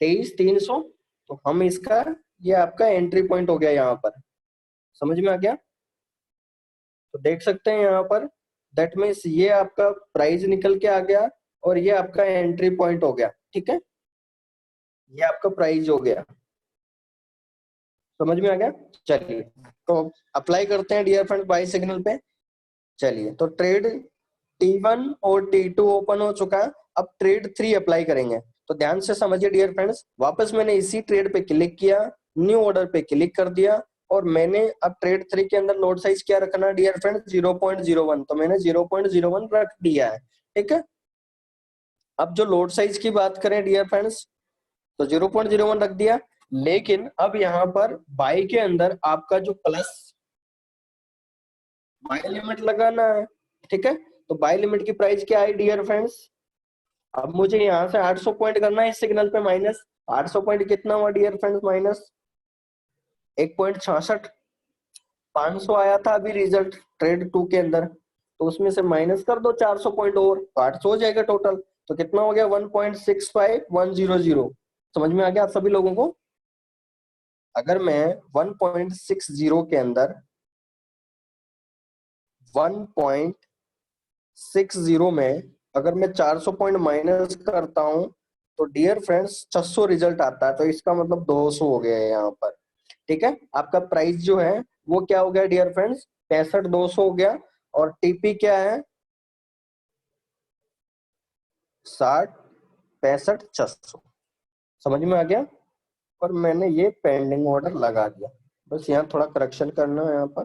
23,300, तो हम इसका, ये आपका एंट्री पॉइंट हो गया यहाँ पर, समझ में आ गया। तो देख सकते हैं यहाँ पर, दैट मीन्स ये आपका प्राइस निकल के आ गया और ये आपका एंट्री पॉइंट हो गया, ठीक है, ये आपका प्राइस हो गया, समझ में आ गया। चलिए, तो अप्लाई करते हैं डियर फ्रेंड बाई सिग्नल पे। चलिए, तो ट्रेड T1 और T2 ओपन हो चुका है, अब ट्रेड 3 अप्लाई करेंगे। तो ध्यान से समझिए डियर फ्रेंड्स, वापस मैंने इसी ट्रेड पे क्लिक किया, न्यू ऑर्डर पे क्लिक कर दिया, और मैंने अब ट्रेड 3 के अंदर लोड साइज क्या रखना है डियर फ्रेंड्स 0.01, तो मैंने 0.01 रख दिया है, ठीक है। अब जो लोड साइज की बात करें डियर फ्रेंड्स, तो 0.01 रख दिया, लेकिन अब यहाँ पर बाई के अंदर आपका जो प्लस बाई लिमिट लगाना है, ठीक है। तो बाई लिमिट की प्राइस क्या है डियर फ्रेंड्स, अब मुझे यहाँ से 800 पॉइंट करना है इस सिग्नल पे माइनस, 800 पॉइंट कितना हुआ डियर फ्रेंड्स माइनस 1.66, 500 आया था अभी रिजल्ट ट्रेड 2 के अंदर, तो उसमें से माइनस कर दो 400 पॉइंट और, तो 800 हो जाएगा टोटल, तो कितना हो गया 1.65100। समझ में आ गया आप सभी लोगों को। अगर मैं 1.60 के अंदर 1.60 में अगर मैं 400 पॉइंट माइनस करता हूं, तो डियर फ्रेंड्स 600 रिजल्ट आता है, तो इसका मतलब 200 हो गया है यहाँ पर, ठीक है। आपका प्राइस जो है वो क्या हो गया डियर फ्रेंड्स 65,200 हो गया, और टीपी क्या है 60, 65, 600। समझ में आ गया, और मैंने ये पेंडिंग ऑर्डर लगा दिया, बस यहाँ थोड़ा करेक्शन करना है यहाँ पर।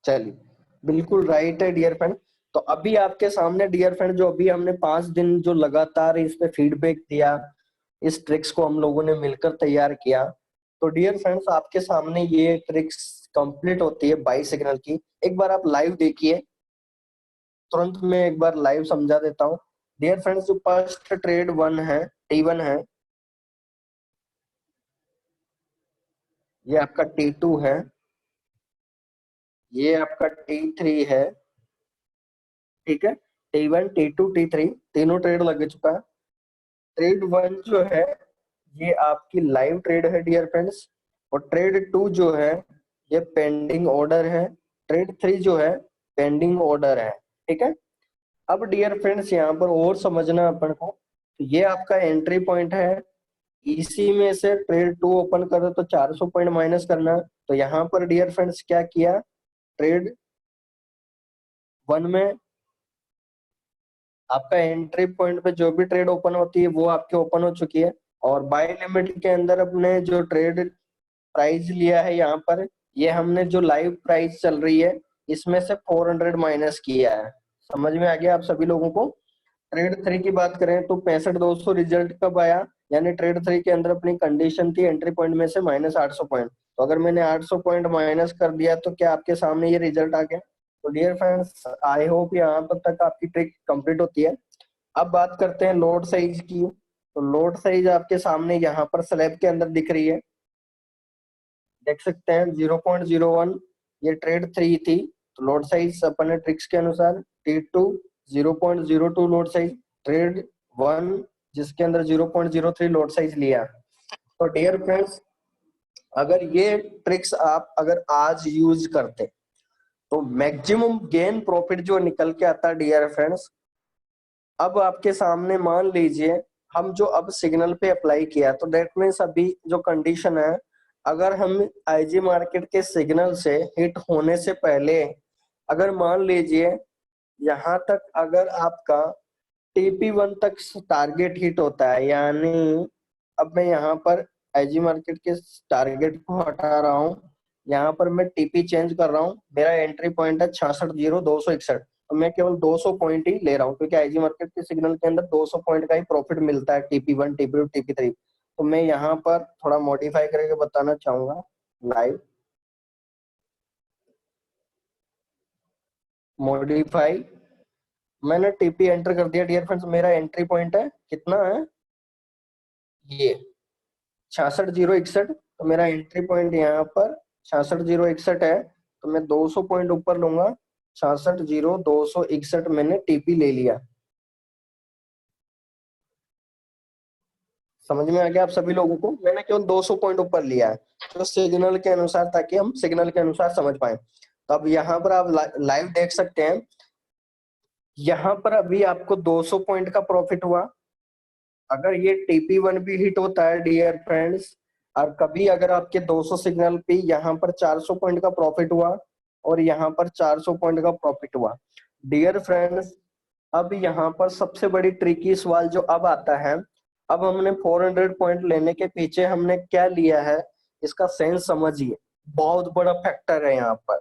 चलिए, बिल्कुल राइट है डियर फ्रेंड। तो अभी आपके सामने डियर फ्रेंड, जो अभी हमने 5 दिन जो लगातार इस पे फीडबैक दिया, इस ट्रिक्स को हम लोगों ने मिलकर तैयार किया, तो डियर फ्रेंड्स आपके सामने ये ट्रिक्स कंप्लीट होती है बाई सिग्नल की। एक बार आप लाइव देखिए, तुरंत मैं एक बार लाइव समझा देता हूँ डियर फ्रेंड्स। जो फर्स्ट ट्रेड 1 है, T1 है, ये आपका T2 है, ये आपका T3 है, ठीक है। T1, T2, T3 तीनों ट्रेड लग चुका है। ट्रेड 1 जो है ये आपकी लाइव ट्रेड है डियर फ्रेंड्स, और ट्रेड 2 जो है ये पेंडिंग ऑर्डर है, ट्रेड 3 जो है पेंडिंग ऑर्डर है, ठीक है। अब डियर फ्रेंड्स यहाँ पर और समझना अपन को, तो ये आपका एंट्री पॉइंट है, इसी में से ट्रेड 2 ओपन करो तो 400 पॉइंट माइनस करना, तो यहाँ पर डियर फ्रेंड्स क्या किया, ट्रेड 1 में आपका एंट्री पॉइंट पे जो भी ट्रेड ओपन होती है वो आपके ओपन हो चुकी है, और बाय लिमिट के अंदर अपने जो ट्रेड प्राइस लिया है यहाँ पर, ये हमने जो लाइव प्राइस चल रही है इसमें से 400 माइनस किया है। समझ में आ गया आप सभी लोगों को। ट्रेड 3 की बात करें तो 65,200 रिजल्ट कब आया, यानी ट्रेड 3 के अंदर अपनी कंडीशन थी एंट्री पॉइंट में से माइनस 800 पॉइंट, तो अगर मैंने 800 पॉइंट माइनस कर दिया तो क्या आपके सामने ये रिजल्ट आ गया। तो डियर फ्रेंड्स आई होप यहाँ पर तक आपकी ट्रिक कंप्लीट होती है। अब बात करते हैं लोड साइज की, तो लोड साइज आपके सामने यहाँ पर स्लैब के अंदर दिख रही है, देख सकते हैं 0.01, ये ट्रेड 3 थी, तो लोड साइज अपने ट्रिक्स के अनुसार T2 0.02 लोड साइज, ट्रेड 1 जिसके अंदर 0.03 लॉट साइज लिया। तो डियर फ्रेंड्स, अगर ये ट्रिक्स आप अगर आज यूज करते तो मैक्सिमम गेन प्रॉफिट जो निकल के आता है डियर फ्रेंड्स। अब आपके सामने मान लीजिए हम जो अब सिग्नल पे अप्लाई किया, तो दैट मीन्स अभी जो कंडीशन है, अगर हम आईजी मार्केट के सिग्नल से हिट होने से पहले अगर मान लीजिए यहाँ तक अगर आपका TP1 तक टारगेट हिट होता है, यानी अब मैं यहाँ पर आईजी मार्केट के टारगेट को हटा रहा हूँ, यहाँ पर मैं टीपी चेंज कर रहा हूँ, मेरा एंट्री पॉइंट है 66,0261। तो मैं केवल 200 पॉइंट ही ले रहा हूँ, क्योंकि आईजी मार्केट के सिग्नल के अंदर 200 पॉइंट का ही प्रॉफिट मिलता है TP1, TP2, TP3। तो मैं यहाँ पर थोड़ा मॉडिफाई करके बताना चाहूंगा लाइव मॉडिफाई। मैंने टीपी एंटर कर दिया डियर फ्रेंड्स। मेरा एंट्री पॉइंट है कितना है, ये 66,061। तो मेरा एंट्री पॉइंट यहाँ पर 66,061 है। तो मैं 200 पॉइंट ऊपर लूंगा, 66,261 मैंने टीपी ले लिया। समझ में आ गया आप सभी लोगों को? मैंने केवल 200 पॉइंट ऊपर लिया है, तो सिग्नल के अनुसार, ताकि हम सिग्नल के अनुसार समझ पाए। तो अब यहाँ पर आप लाइव देख सकते हैं, यहाँ पर अभी आपको 200 पॉइंट का प्रॉफिट हुआ। अगर ये TP1 भी हिट होता है डियर फ्रेंड्स, और कभी अगर आपके 200 सिग्नल पे यहाँ पर 400 पॉइंट का प्रॉफिट हुआ और यहाँ पर 400 पॉइंट का प्रॉफिट हुआ डियर फ्रेंड्स, अब यहाँ पर सबसे बड़ी ट्रिकी सवाल जो अब आता है, अब हमने 400 पॉइंट लेने के पीछे हमने क्या लिया है, इसका सेंस समझिए। बहुत बड़ा फैक्टर है यहाँ पर।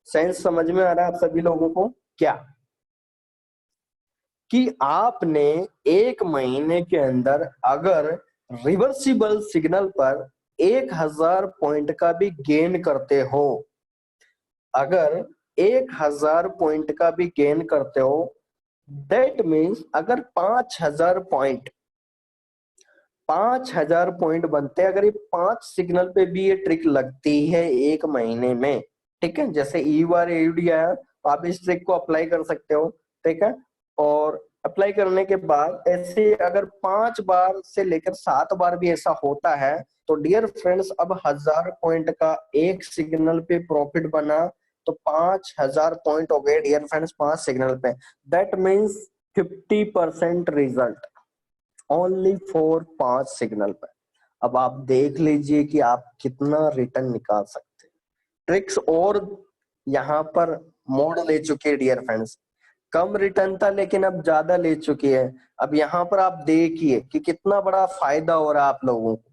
सेंस समझ में आ रहा है आप सभी लोगों को क्या? कि आपने एक महीने के अंदर अगर रिवर्सिबल सिग्नल पर 1,000 पॉइंट का भी गेन करते हो, अगर 1,000 पॉइंट का भी गेन करते हो, दैट मीन्स अगर 5,000 पॉइंट बनते हैं, अगर ये 5 सिग्नल पे भी ये ट्रिक लगती है एक महीने में, ठीक है, जैसे ई बार एडी आया तो आप इस ट्रिक को अप्लाई कर सकते हो, ठीक है। और अप्लाई करने के बाद ऐसे अगर 5 बार से लेकर 7 बार भी ऐसा होता है, तो डियर फ्रेंड्स अब 1,000 पॉइंट का एक सिग्नल पे प्रॉफिट बना, तो 5,000 पॉइंट हो गए डियर फ्रेंड्स 5 सिग्नल पे। That means 50% result only for 5 signal पे। अब आप देख लीजिए कि आप कितना रिटर्न निकाल सकते हैं। ट्रिक्स और यहाँ पर मोड ले चुके हैं डियर फ्रेंड्स। कम रिटर्न था लेकिन अब ज्यादा ले चुकी है। अब यहाँ पर आप देखिए कि कितना बड़ा फायदा हो रहा है आप लोगों को।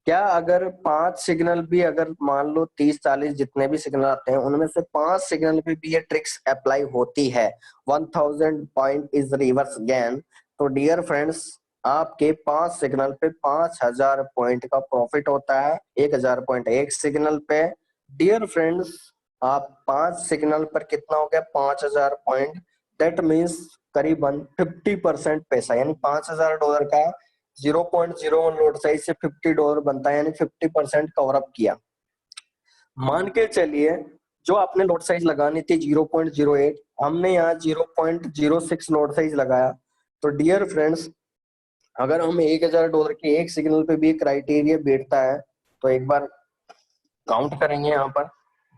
क्या अगर 5 सिग्नल भी, अगर मान लो 30-40 जितने भी सिग्नल आते हैं, उनमें से 5 सिग्नल पे भी ये ट्रिक्स अप्लाई होती है, 1,000 पॉइंट इज रिवर्स गेन, तो डियर फ्रेंड्स आपके 5 सिग्नल पे 5,000 पॉइंट का प्रॉफिट होता है। 1,000 पॉइंट एक सिग्नल पे। डियर फ्रेंड्स आप 5 सिग्नल पर कितना हो गया, 5,000 पॉइंट। दैट मीन्स करीबन 50% पैसा, यानी $5,000 का 0.01 लॉट साइज से $50 बनता है, यानी 50% कवर अप किया। मान के चलिए जो आपने लॉट साइज लगानी थी 0.08, हमने यहाँ 0.06 लॉट साइज लगाया। तो डियर फ्रेंड्स अगर हम $1,000 के एक सिग्नल पे भी क्राइटेरिया बैठता है, तो एक बार काउंट करेंगे यहाँ पर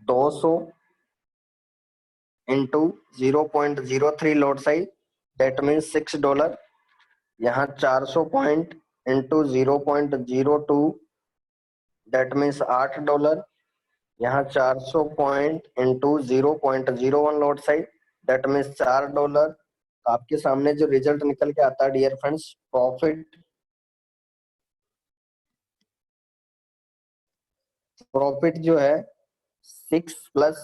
200 into 0.03 lot size, that means $6। यहाँ 400 पॉइंट इंटू 0.02, दैट मीन्स $8। यहाँ 400 point into 0.01 lot size, that means $4। तो आपके सामने जो रिजल्ट निकल के आता है डियर फ्रेंड्स, प्रॉफिट जो है 6 प्लस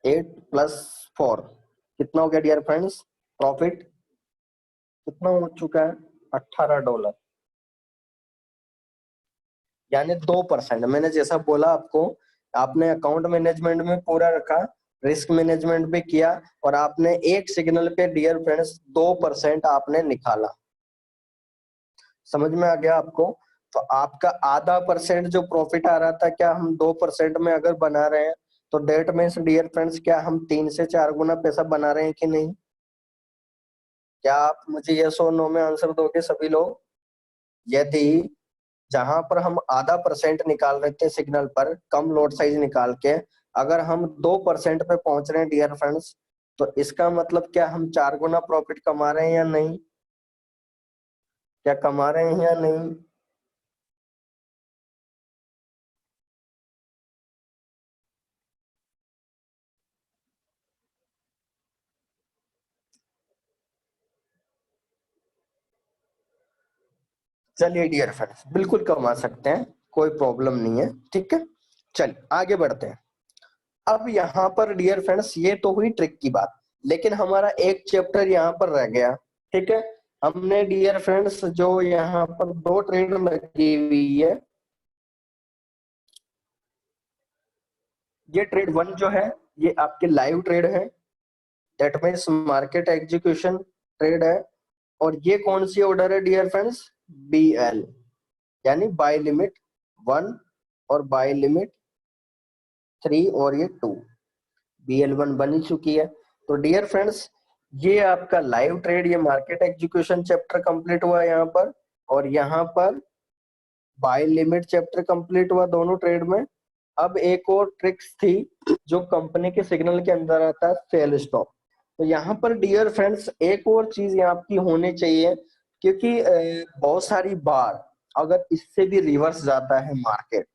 8 प्लस 4 कितना हो गया डियर फ्रेंड्स? प्रॉफिट कितना हो चुका है? $18, यानी 2%। मैंने जैसा बोला आपको, आपने अकाउंट मैनेजमेंट में पूरा रखा, रिस्क मैनेजमेंट भी किया, और आपने एक सिग्नल पे डियर फ्रेंड्स 2% आपने निकाला। समझ में आ गया आपको? तो आपका आधा परसेंट जो प्रॉफिट आ रहा था, क्या हम 2% में अगर बना रहे हैं, तो डेट मीन्स डियर फ्रेंड्स क्या हम 3 से 4 गुना पैसा बना रहे हैं कि नहीं? क्या आप मुझे यस और नो में आंसर दोगे सभी लोग? यदि जहां पर हम आधा परसेंट निकाल रहे थे सिग्नल पर कम लोड साइज निकाल के, अगर हम 2% पे पहुंच रहे हैं डियर फ्रेंड्स, तो इसका मतलब क्या हम 4 गुना प्रॉफिट कमा रहे हैं या नहीं? क्या कमा रहे हैं या नहीं? चलिए डियर फ्रेंड्स, बिल्कुल कमा सकते हैं, कोई प्रॉब्लम नहीं है, ठीक है। चलिए आगे बढ़ते हैं। अब यहाँ पर डियर फ्रेंड्स ये तो हुई ट्रिक की बात, लेकिन हमारा एक चैप्टर यहाँ पर रह गया, ठीक है। हमने डियर फ्रेंड्स जो यहाँ पर दो ट्रेड लगी हुई है, ये ट्रेड वन जो है ये आपके लाइव ट्रेड है, that means market execution trade है। और ये कौन सी ऑर्डर है डियर फ्रेंड्स? BL, यानी बाय लिमिट 1 और बाय लिमिट 3, और ये 2, BL1 बन चुकी है। तो डियर फ्रेंड्स ये आपका लाइव ट्रेड, ये मार्केट एग्जीक्यूशन चैप्टर कंप्लीट हुआ यहाँ पर, और यहाँ पर बाय लिमिट चैप्टर कंप्लीट हुआ दोनों ट्रेड में। अब एक और ट्रिक्स थी जो कंपनी के सिग्नल के अंदर आता है, सेल स्टॉप। तो यहाँ पर डियर फ्रेंड्स एक और चीज यहाँ आपकी होनी चाहिए, क्योंकि बहुत सारी बार अगर इससे भी रिवर्स जाता है मार्केट,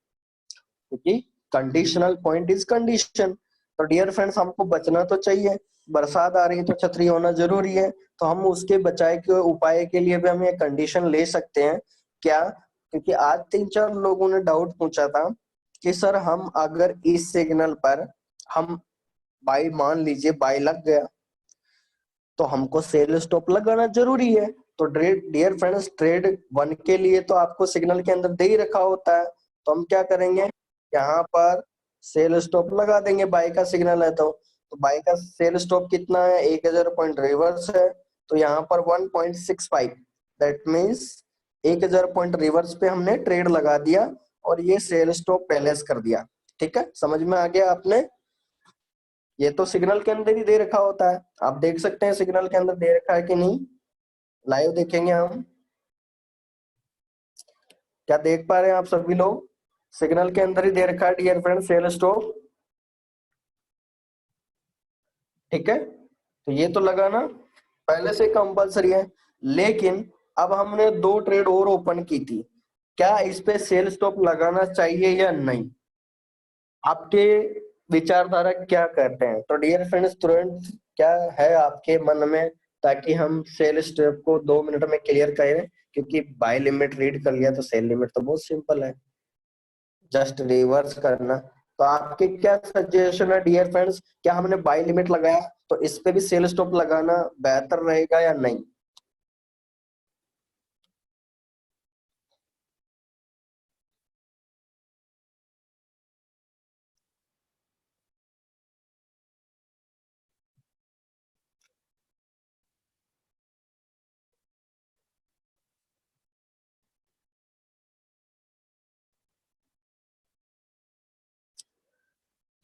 क्योंकि कंडीशनल पॉइंट इज कंडीशन, तो डियर फ्रेंड्स हमको बचना तो चाहिए। बरसात आ रही है तो छतरी होना जरूरी है, तो हम उसके बचाए के उपाय के लिए भी हम ये कंडीशन ले सकते हैं क्या? क्योंकि आज 3-4 लोगों ने डाउट पूछा था कि सर हम अगर इस सिग्नल पर हम बाई, मान लीजिए बाई लग गया, तो हमको सेल स्टॉप लगाना जरूरी है। तो डियर फ्रेंड्स ट्रेड वन के लिए तो आपको सिग्नल के अंदर दे ही रखा होता है, तो हम क्या करेंगे, यहाँ पर सेल स्टॉप लगा देंगे, बाई का सिग्नल है तो बाई का सेल स्टॉप कितना है, 1000 पॉइंट रिवर्स है, तो यहाँ पर 1.65, दैट मीन्स 1000 पॉइंट रिवर्स पे हमने ट्रेड लगा दिया और ये सेल स्टॉप पैलेस कर दिया। ठीक है, समझ में आ गया आपने? ये तो सिग्नल के अंदर ही दे रखा होता है, आप देख सकते हैं सिग्नल के अंदर दे रखा है कि नहीं, लाइव देखेंगे हम। क्या देख पा रहे हैं आप सभी लोग? सिग्नल के अंदर ही दे रखा है डियर फ्रेंड सेल स्टॉप, ठीक है। तो ये तो लगाना पहले से कंपलसरी है, लेकिन अब हमने दो ट्रेड और ओपन की थी, क्या इस पे सेल स्टॉप लगाना चाहिए या नहीं? आपके विचारधारा क्या कहते हैं? तो डियर फ्रेंड्स तुरंत क्या है आपके मन में, ताकि हम सेल स्टॉप को 2 मिनट में क्लियर करें, क्योंकि बाय लिमिट रीड कर लिया तो सेल लिमिट तो बहुत सिंपल है, जस्ट रिवर्स करना। तो आपके क्या सजेशन है डियर फ्रेंड्स, क्या हमने बाय लिमिट लगाया तो इस पे भी सेल स्टॉप लगाना बेहतर रहेगा या नहीं?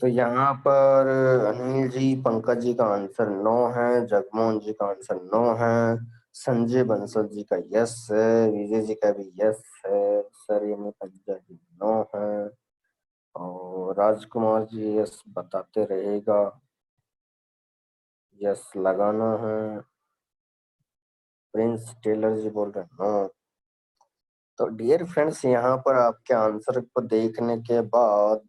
तो यहाँ पर अनिल जी, पंकज जी का आंसर नो है, जगमोहन जी का आंसर नो है, संजय बंसल जी का यस है, विजय जी का भी यस है, सर ये पंजा जी नो है, और राजकुमार जी यस बताते रहेगा, यस लगाना है। प्रिंस टेलर जी बोल रहे हैं नो। तो डियर फ्रेंड्स यहाँ पर आपके आंसर को देखने के बाद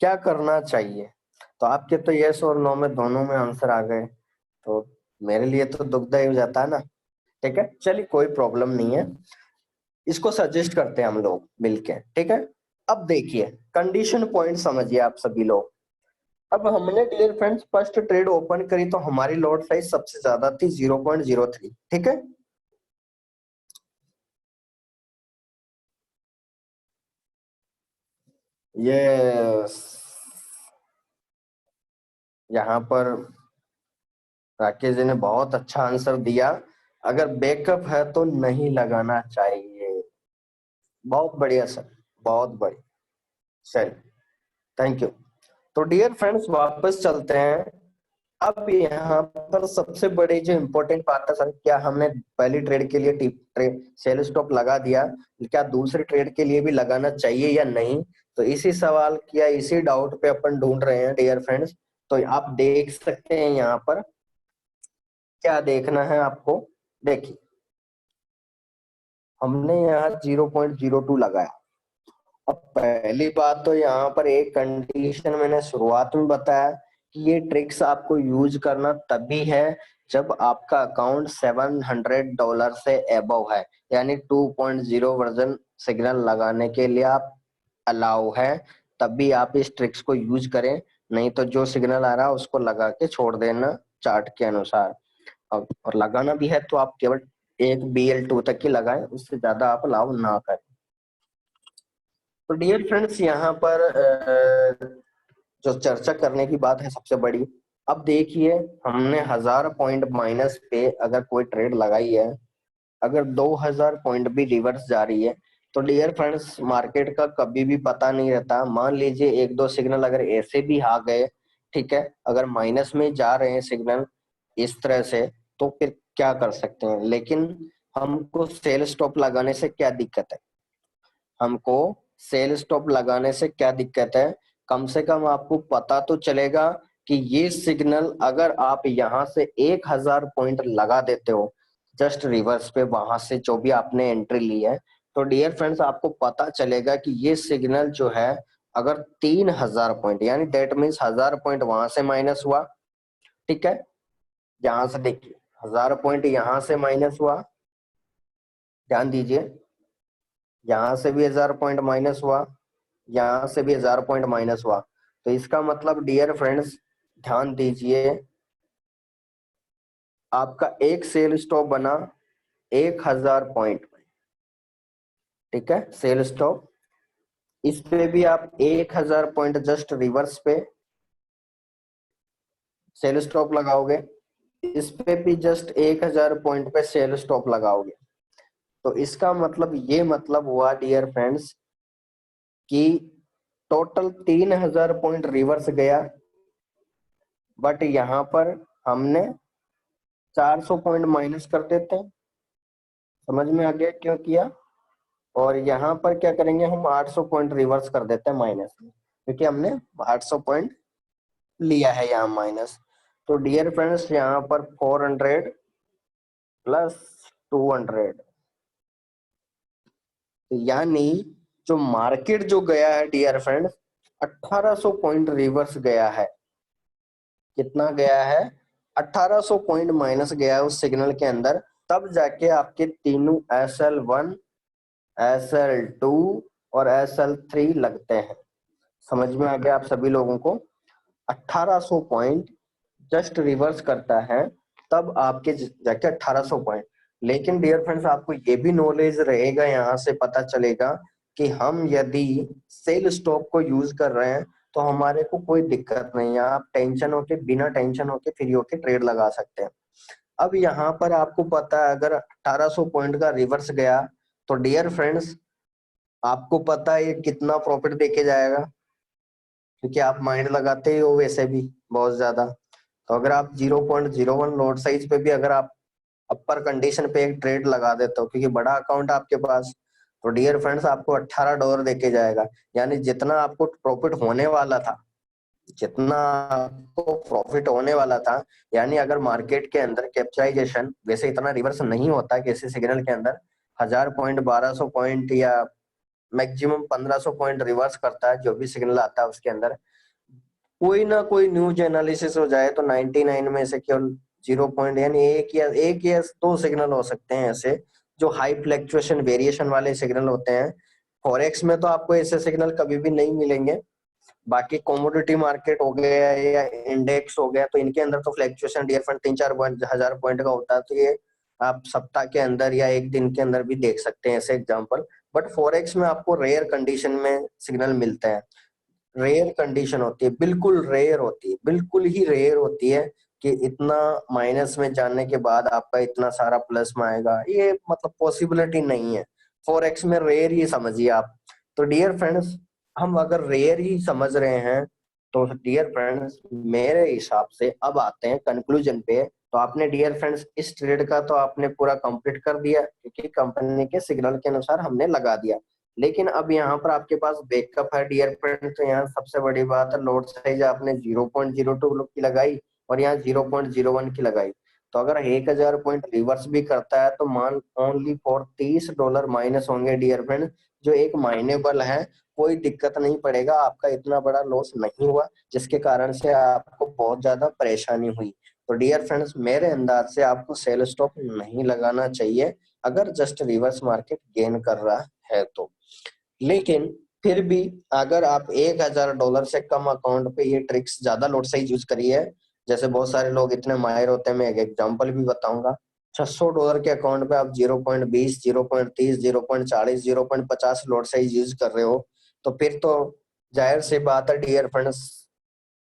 क्या करना चाहिए? तो आपके तो यस और नो में दोनों में आंसर आ गए, तो मेरे लिए तो दुखदाई हो जाता है ना। ठीक है, चलिए कोई प्रॉब्लम नहीं है, इसको सजेस्ट करते हैं हम लोग मिलके, ठीक है। अब देखिए कंडीशन पॉइंट समझिए आप सभी लोग। अब हमने dear friends first trade open करी तो हमारी लॉट साइज सबसे ज्यादा थी 0.03, ठीक है। ये यहाँ पर राकेश जी ने बहुत अच्छा आंसर दिया, अगर बैकअप है तो नहीं लगाना चाहिए। बहुत बढ़िया सर, बहुत बढ़िया। चलिए, थैंक यू। तो डियर फ्रेंड्स वापस चलते हैं। अब यहाँ पर सबसे बड़ी जो इम्पोर्टेंट बात है सर, क्या हमने पहली ट्रेड के लिए ट्रेड सेल स्टॉप लगा दिया, क्या दूसरी ट्रेड के लिए भी लगाना चाहिए या नहीं? तो इसी सवाल या इसी डाउट पे अपन ढूंढ रहे हैं डियर फ्रेंड्स। तो आप देख सकते हैं यहाँ पर क्या देखना है आपको। देखिए, हमने यहाँ 0.02 लगाया। अब पहली बात तो यहाँ पर एक कंडीशन मैंने शुरुआत में बताया कि ये ट्रिक्स आपको यूज करना तभी है जब आपका अकाउंट $700 से एबव है, यानी 2.0 वर्जन सिग्नल लगाने के लिए आप अलाउ है, तभी आप इस ट्रिक्स को यूज करें। नहीं तो जो सिग्नल आ रहा है उसको लगा के छोड़ देना चार्ट के अनुसार। और लगाना भी है तो आप केवल एक BL2 तक ही लगाएं, उससे ज्यादा आप अलाउ ना करें। तो डियर फ्रेंड्स यहाँ पर जो चर्चा करने की बात है सबसे बड़ी, अब देखिए हमने 1000 पॉइंट माइनस पे अगर कोई ट्रेड लगाई है, अगर 2000 पॉइंट भी रिवर्स जा रही है, तो डियर फ्रेंड्स मार्केट का कभी भी पता नहीं रहता। मान लीजिए एक दो सिग्नल अगर ऐसे भी आ गए, ठीक है, अगर माइनस में जा रहे हैं सिग्नल इस तरह से, तो फिर क्या कर सकते हैं। लेकिन हमको सेल स्टॉप लगाने से क्या दिक्कत है, हमको सेल स्टॉप लगाने से क्या दिक्कत है, कम से कम आपको पता तो चलेगा कि ये सिग्नल अगर आप यहाँ से 1000 पॉइंट लगा देते हो जस्ट रिवर्स पे, वहां से जो भी आपने एंट्री ली है, तो डियर फ्रेंड्स आपको पता चलेगा कि ये सिग्नल जो है अगर 3000 पॉइंट, यानी डेट मीन्स 1000 पॉइंट वहां से माइनस हुआ, ठीक है, यहां से देखिए 1000 पॉइंट यहां से माइनस हुआ, ध्यान दीजिए, यहां से भी 1000 पॉइंट माइनस हुआ, यहां से भी 1000 पॉइंट माइनस हुआ। तो इसका मतलब डियर फ्रेंड्स ध्यान दीजिए, आपका एक सेल स्टॉप बना 1000 पॉइंट, ठीक है, सेल स्टॉप। इस पे भी आप 1000 पॉइंट जस्ट रिवर्स पे सेल स्टॉप लगाओगे, इस पे भी जस्ट 1000 पॉइंट पे सेल स्टॉप लगाओगे। तो इसका मतलब ये मतलब हुआ डियर फ्रेंड्स कि टोटल 3000 पॉइंट रिवर्स गया, बट यहाँ पर हमने 400 पॉइंट माइनस कर देते हैं। समझ में आ गया क्यों किया? और यहाँ पर क्या करेंगे, हम 800 पॉइंट रिवर्स कर देते हैं माइनस में, क्योंकि हमने 800 पॉइंट लिया है यहाँ माइनस। तो डियर फ्रेंड्स यहाँ पर 400 प्लस 200, यानी जो मार्केट जो गया है डियर फ्रेंड्स 1800 पॉइंट रिवर्स गया है। कितना गया है? 1800 पॉइंट माइनस गया है उस सिग्नल के अंदर। तब जाके आपके तीनों SL1, SL2 और SL3 लगते हैं। समझ में आ गया आप सभी लोगों को? 1800 पॉइंट जस्ट रिवर्स करता है तब आपके जाके 1800 पॉइंट। लेकिन डियर फ्रेंड्स आपको ये भी नॉलेज रहेगा, यहाँ से पता चलेगा कि हम यदि सेल स्टॉप को यूज कर रहे हैं तो हमारे को कोई दिक्कत नहीं है, आप टेंशन होके, बिना टेंशन होके फ्री होके ट्रेड लगा सकते हैं। अब यहाँ पर आपको पता है अगर 1800 पॉइंट का रिवर्स गया तो डियर फ्रेंड्स आपको पता है ये कितना प्रॉफिट देके जाएगा, क्योंकि आप माइंड लगाते ही हो वैसे भी बहुत ज्यादा। तो अगर आप 0.01 लॉट साइज पे भी अगर आप अपर कंडीशन पे एक ट्रेड लगा देते हो, क्योंकि बड़ा अकाउंट आपके पास, तो डियर फ्रेंड्स आपको $18 देके जाएगा। यानी जितना आपको प्रॉफिट होने वाला था, जितना आपको प्रॉफिट होने वाला था, यानी अगर मार्केट के अंदर कैपिटलाइजेशन वैसे इतना रिवर्स नहीं होता किसी सिग्नल के अंदर, 1000 पॉइंट, 1200 पॉइंट या मैक्सिमम 1500 पॉइंट रिवर्स करता है जो भी सिग्नल आता है उसके अंदर। कोई ना कोई न्यूज एनालिसिस हो जाए तो 99 में से केवल 0 पॉइंट, यानी एक या दो सिग्नल हो सकते हैं ऐसे जो हाई फ्लैक्चुएशन वेरिएशन वाले सिग्नल होते हैं। फॉरेक्स में तो आपको ऐसे सिग्नल कभी भी नहीं मिलेंगे। बाकी कमोडिटी मार्केट हो गया या इंडेक्स हो गया तो इनके अंदर तो फ्लैक्चुएशन डियर फंड 3-4 हजार पॉइंट का होता है, तो ये आप सप्ताह के अंदर या एक दिन के अंदर भी देख सकते हैं ऐसे एग्जांपल। बट फॉरेक्स में आपको रेयर कंडीशन में सिग्नल मिलते हैं, रेयर कंडीशन होती है, बिल्कुल रेयर होती है, बिल्कुल ही रेयर होती है कि इतना माइनस में जाने के बाद आपका इतना सारा प्लस में आएगा, ये मतलब पॉसिबिलिटी नहीं है। फॉरेक्स में रेयर ही समझिए आप। तो डियर फ्रेंड्स, हम अगर रेयर ही समझ रहे हैं तो डियर फ्रेंड्स मेरे हिसाब से अब आते हैं कंक्लूजन पे। तो आपने डियर फ्रेंड्स इस ट्रेड का तो आपने पूरा कंप्लीट कर दिया, क्योंकि कंपनी के सिग्नल के अनुसार हमने लगा दिया। लेकिन अब यहाँ पर आपके पास बैकअप है डियर फ्रेंड्स। तो यहाँ सबसे बड़ी बात है, लोड साइज आपने 0.02 की लगाई और यहाँ 0.01 की लगाई। तो अगर 1000 पॉइंट रिवर्स भी करता है तो मान ओनली फॉर $30 माइनस होंगे डियर फ्रेंड, जो एक माइनेबल है। कोई दिक्कत नहीं पड़ेगा, आपका इतना बड़ा लॉस नहीं हुआ जिसके कारण से आपको बहुत ज्यादा परेशानी हुई। तो डियर फ्रेंड्स मेरे अंदाज से आपको सेल स्टॉप नहीं लगाना चाहिए अगर जस्ट रिवर्स मार्केट गेन कर रहा है तो। लेकिन फिर भी अगर आप $1000 से कम अकाउंट पे ये ट्रिक्स ज्यादा लॉट साइज यूज करी है, जैसे बहुत सारे लोग इतने माहिर होते हैं, मैं एक एग्जांपल भी बताऊंगा। $600 के अकाउंट पे आप 0.20, 0.30, 0.40, 0.50 लॉट साइज यूज कर रहे हो, तो फिर तो जाहिर सी बात है डियर फ्रेंड्स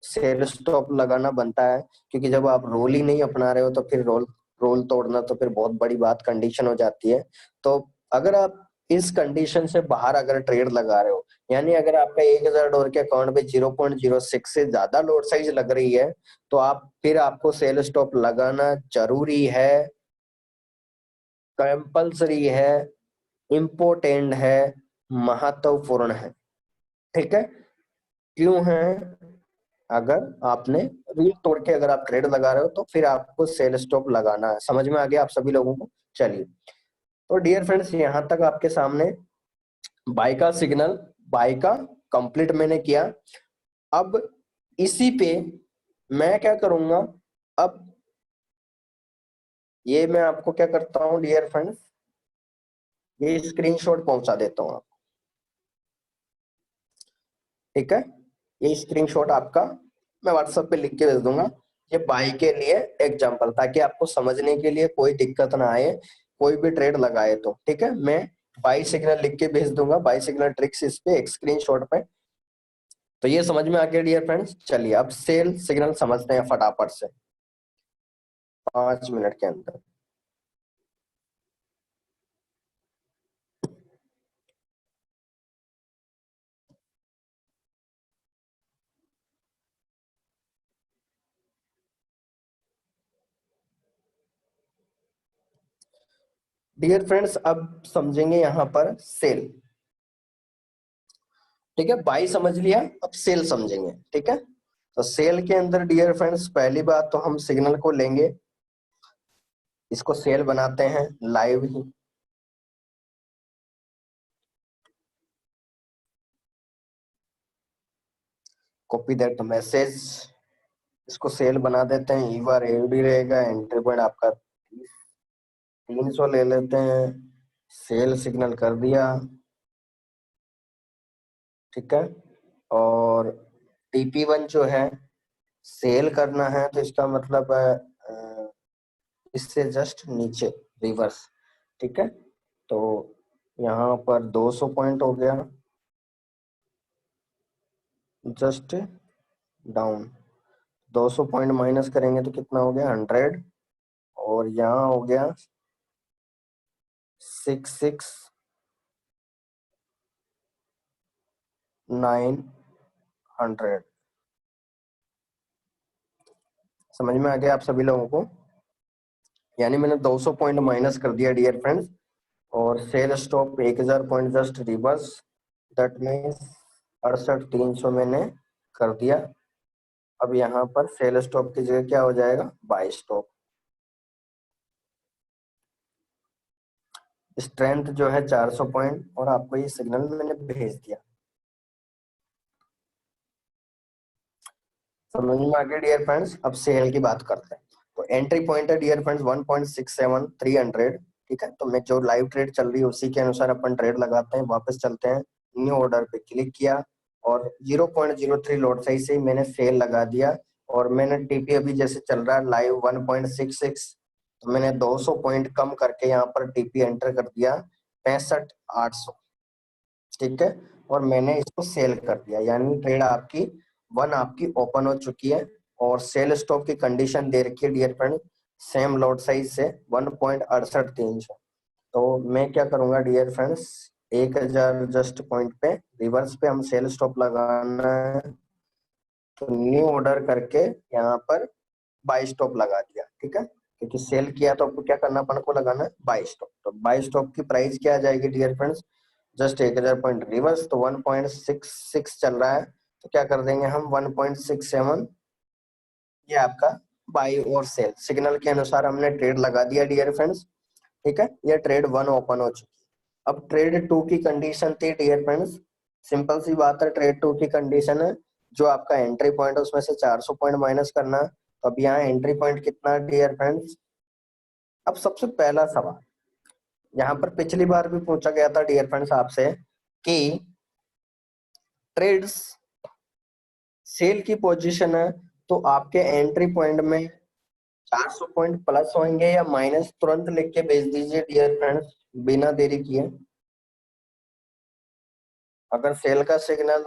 सेल स्टॉप लगाना बनता है। क्योंकि जब आप रोल ही नहीं अपना रहे हो तो फिर रोल रोल तोड़ना तो फिर बहुत बड़ी बात कंडीशन हो जाती है। तो अगर आप इस कंडीशन से बाहर अगर ट्रेड लगा रहे हो, यानी अगर आपका $1000 के अकाउंट पे 0.06 से ज्यादा लोड साइज लग रही है, तो आप फिर आपको सेल स्टॉप लगाना जरूरी है, कंपल्सरी है, इम्पोर्टेंट है, महत्वपूर्ण है। ठीक है, क्यों है? अगर आपने रूल तोड़ के अगर आप ट्रेड लगा रहे हो तो फिर आपको सेल स्टॉप लगाना है। समझ में आ गया आप सभी लोगों को? चलिए, तो डियर फ्रेंड्स यहां तक आपके सामने बाय का सिग्नल, बाय का कंप्लीट मैंने किया। अब इसी पे मैं क्या करूंगा, अब ये मैं आपको क्या करता हूं डियर फ्रेंड्स, ये स्क्रीनशॉट पहुंचा देता हूं आपको। ठीक है, ये स्क्रीनशॉट आपका मैं व्हाट्सएप पे लिख के भेज दूंगा। ये बाई के लिए एग्जांपल, ताकि आपको समझने के लिए कोई दिक्कत ना आए, कोई भी ट्रेड लगाए तो। ठीक है, मैं बाई सिग्नल लिख के भेज दूंगा, बाई सिग्नल ट्रिक्स इस पे एक स्क्रीनशॉट पे। तो ये समझ में आ गया डियर फ्रेंड्स। चलिए अब सेल सिग्नल समझते हैं फटाफट से 5 मिनट के अंदर। डियर फ्रेंड्स अब समझेंगे यहां पर सेल। ठीक है, बाई समझ लिया, अब सेल समझेंगे। ठीक है, तो सेल के अंदर डियर फ्रेंड्स पहली बात तो हम सिग्नल को लेंगे, इसको सेल बनाते हैं live he. Copy that message, इसको सेल बना देते हैं। ई बार एडी रहेगा, एंट्री पॉइंट आपका 300 ले लेते हैं। सेल सिग्नल कर दिया। ठीक है, और TP1 जो है सेल करना है, तो इसका मतलब है इससे जस्ट नीचे रिवर्स। ठीक है, तो यहाँ पर 200 पॉइंट हो गया, जस्ट डाउन। 200 पॉइंट माइनस करेंगे तो कितना हो गया? 100। और यहाँ हो गया 66,900। समझ में आ गया आप सभी लोगों को? यानी मैंने 200 पॉइंट माइनस कर दिया डियर फ्रेंड्स, और cell stop 1000 point just reverse, that means 68,300 मैंने कर दिया। अब यहाँ पर सेल स्टॉप की जगह क्या हो जाएगा? Bye stop. स्ट्रेंथ जो है 400 पॉइंट, और आपको ये सिग्नल मैंने भेज दिया। समझ में आ गया डियर फ्रेंड्स? अब सेल की बात करते हैं। तो एंट्री पॉइंट है डियर फ्रेंड्स 1.67300। ठीक है, तो मैं जो लाइव ट्रेड चल रही है उसी के अनुसार अपन ट्रेड लगाते हैं। वापस चलते हैं, न्यू ऑर्डर पे क्लिक किया और 0.03 लॉट साइज से मैंने सेल लगा दिया। और मैंने टीपी अभी जैसे चल रहा है लाइव 1.66, तो मैंने 200 पॉइंट कम करके यहाँ पर टीपी एंटर कर दिया 65,800। ठीक है, और मैंने इसको सेल कर दिया, यानी ट्रेड आपकी वन आपकी ओपन हो चुकी है। और सेल स्टॉप की कंडीशन दे रखी है dear friend, same lot size से 1.68,300। तो मैं क्या करूंगा डियर फ्रेंड्स, 1000 जस्ट पॉइंट पे रिवर्स पे हम सेल स्टॉप लगाना है, तो न्यू ऑर्डर करके यहाँ पर बाई स्टॉप लगा दिया, ठीक है, क्योंकि सेल किया तो आपको क्या करना, अपन को लगाना है बाई स्टॉप। तो बाई स्टॉप की प्राइस क्या आ जाएगी dear friends, just 1000 point reverse, तो 1.66 चल रहा है, तो क्या कर देंगे हम 1.67, ये आपका बाई और सेल सिग्नल के अनुसार हमने ट्रेड लगा दिया डियर फ्रेंड्स, ठीक है। ये ट्रेड 1 ओपन हो चुकी है। अब ट्रेड 2 की कंडीशन थी डियर फ्रेंड्स, सिंपल सी बात है, ट्रेड 2 की कंडीशन है जो आपका एंट्री पॉइंट है उसमें से 400 पॉइंट माइनस करना है। तो अब यहाँ एंट्री पॉइंट कितना है डियर फ्रेंड्स। अब सबसे पहला सवाल, यहाँ पर पिछली बार भी पूछा गया था डियर फ्रेंड्स आपसे कि ट्रेड्स सेल की पोजीशन है तो आपके एंट्री पॉइंट में 400 पॉइंट प्लस होंगे या माइनस, तुरंत लिख के भेज दीजिए डियर फ्रेंड्स बिना देरी किए। अगर सेल का सिग्नल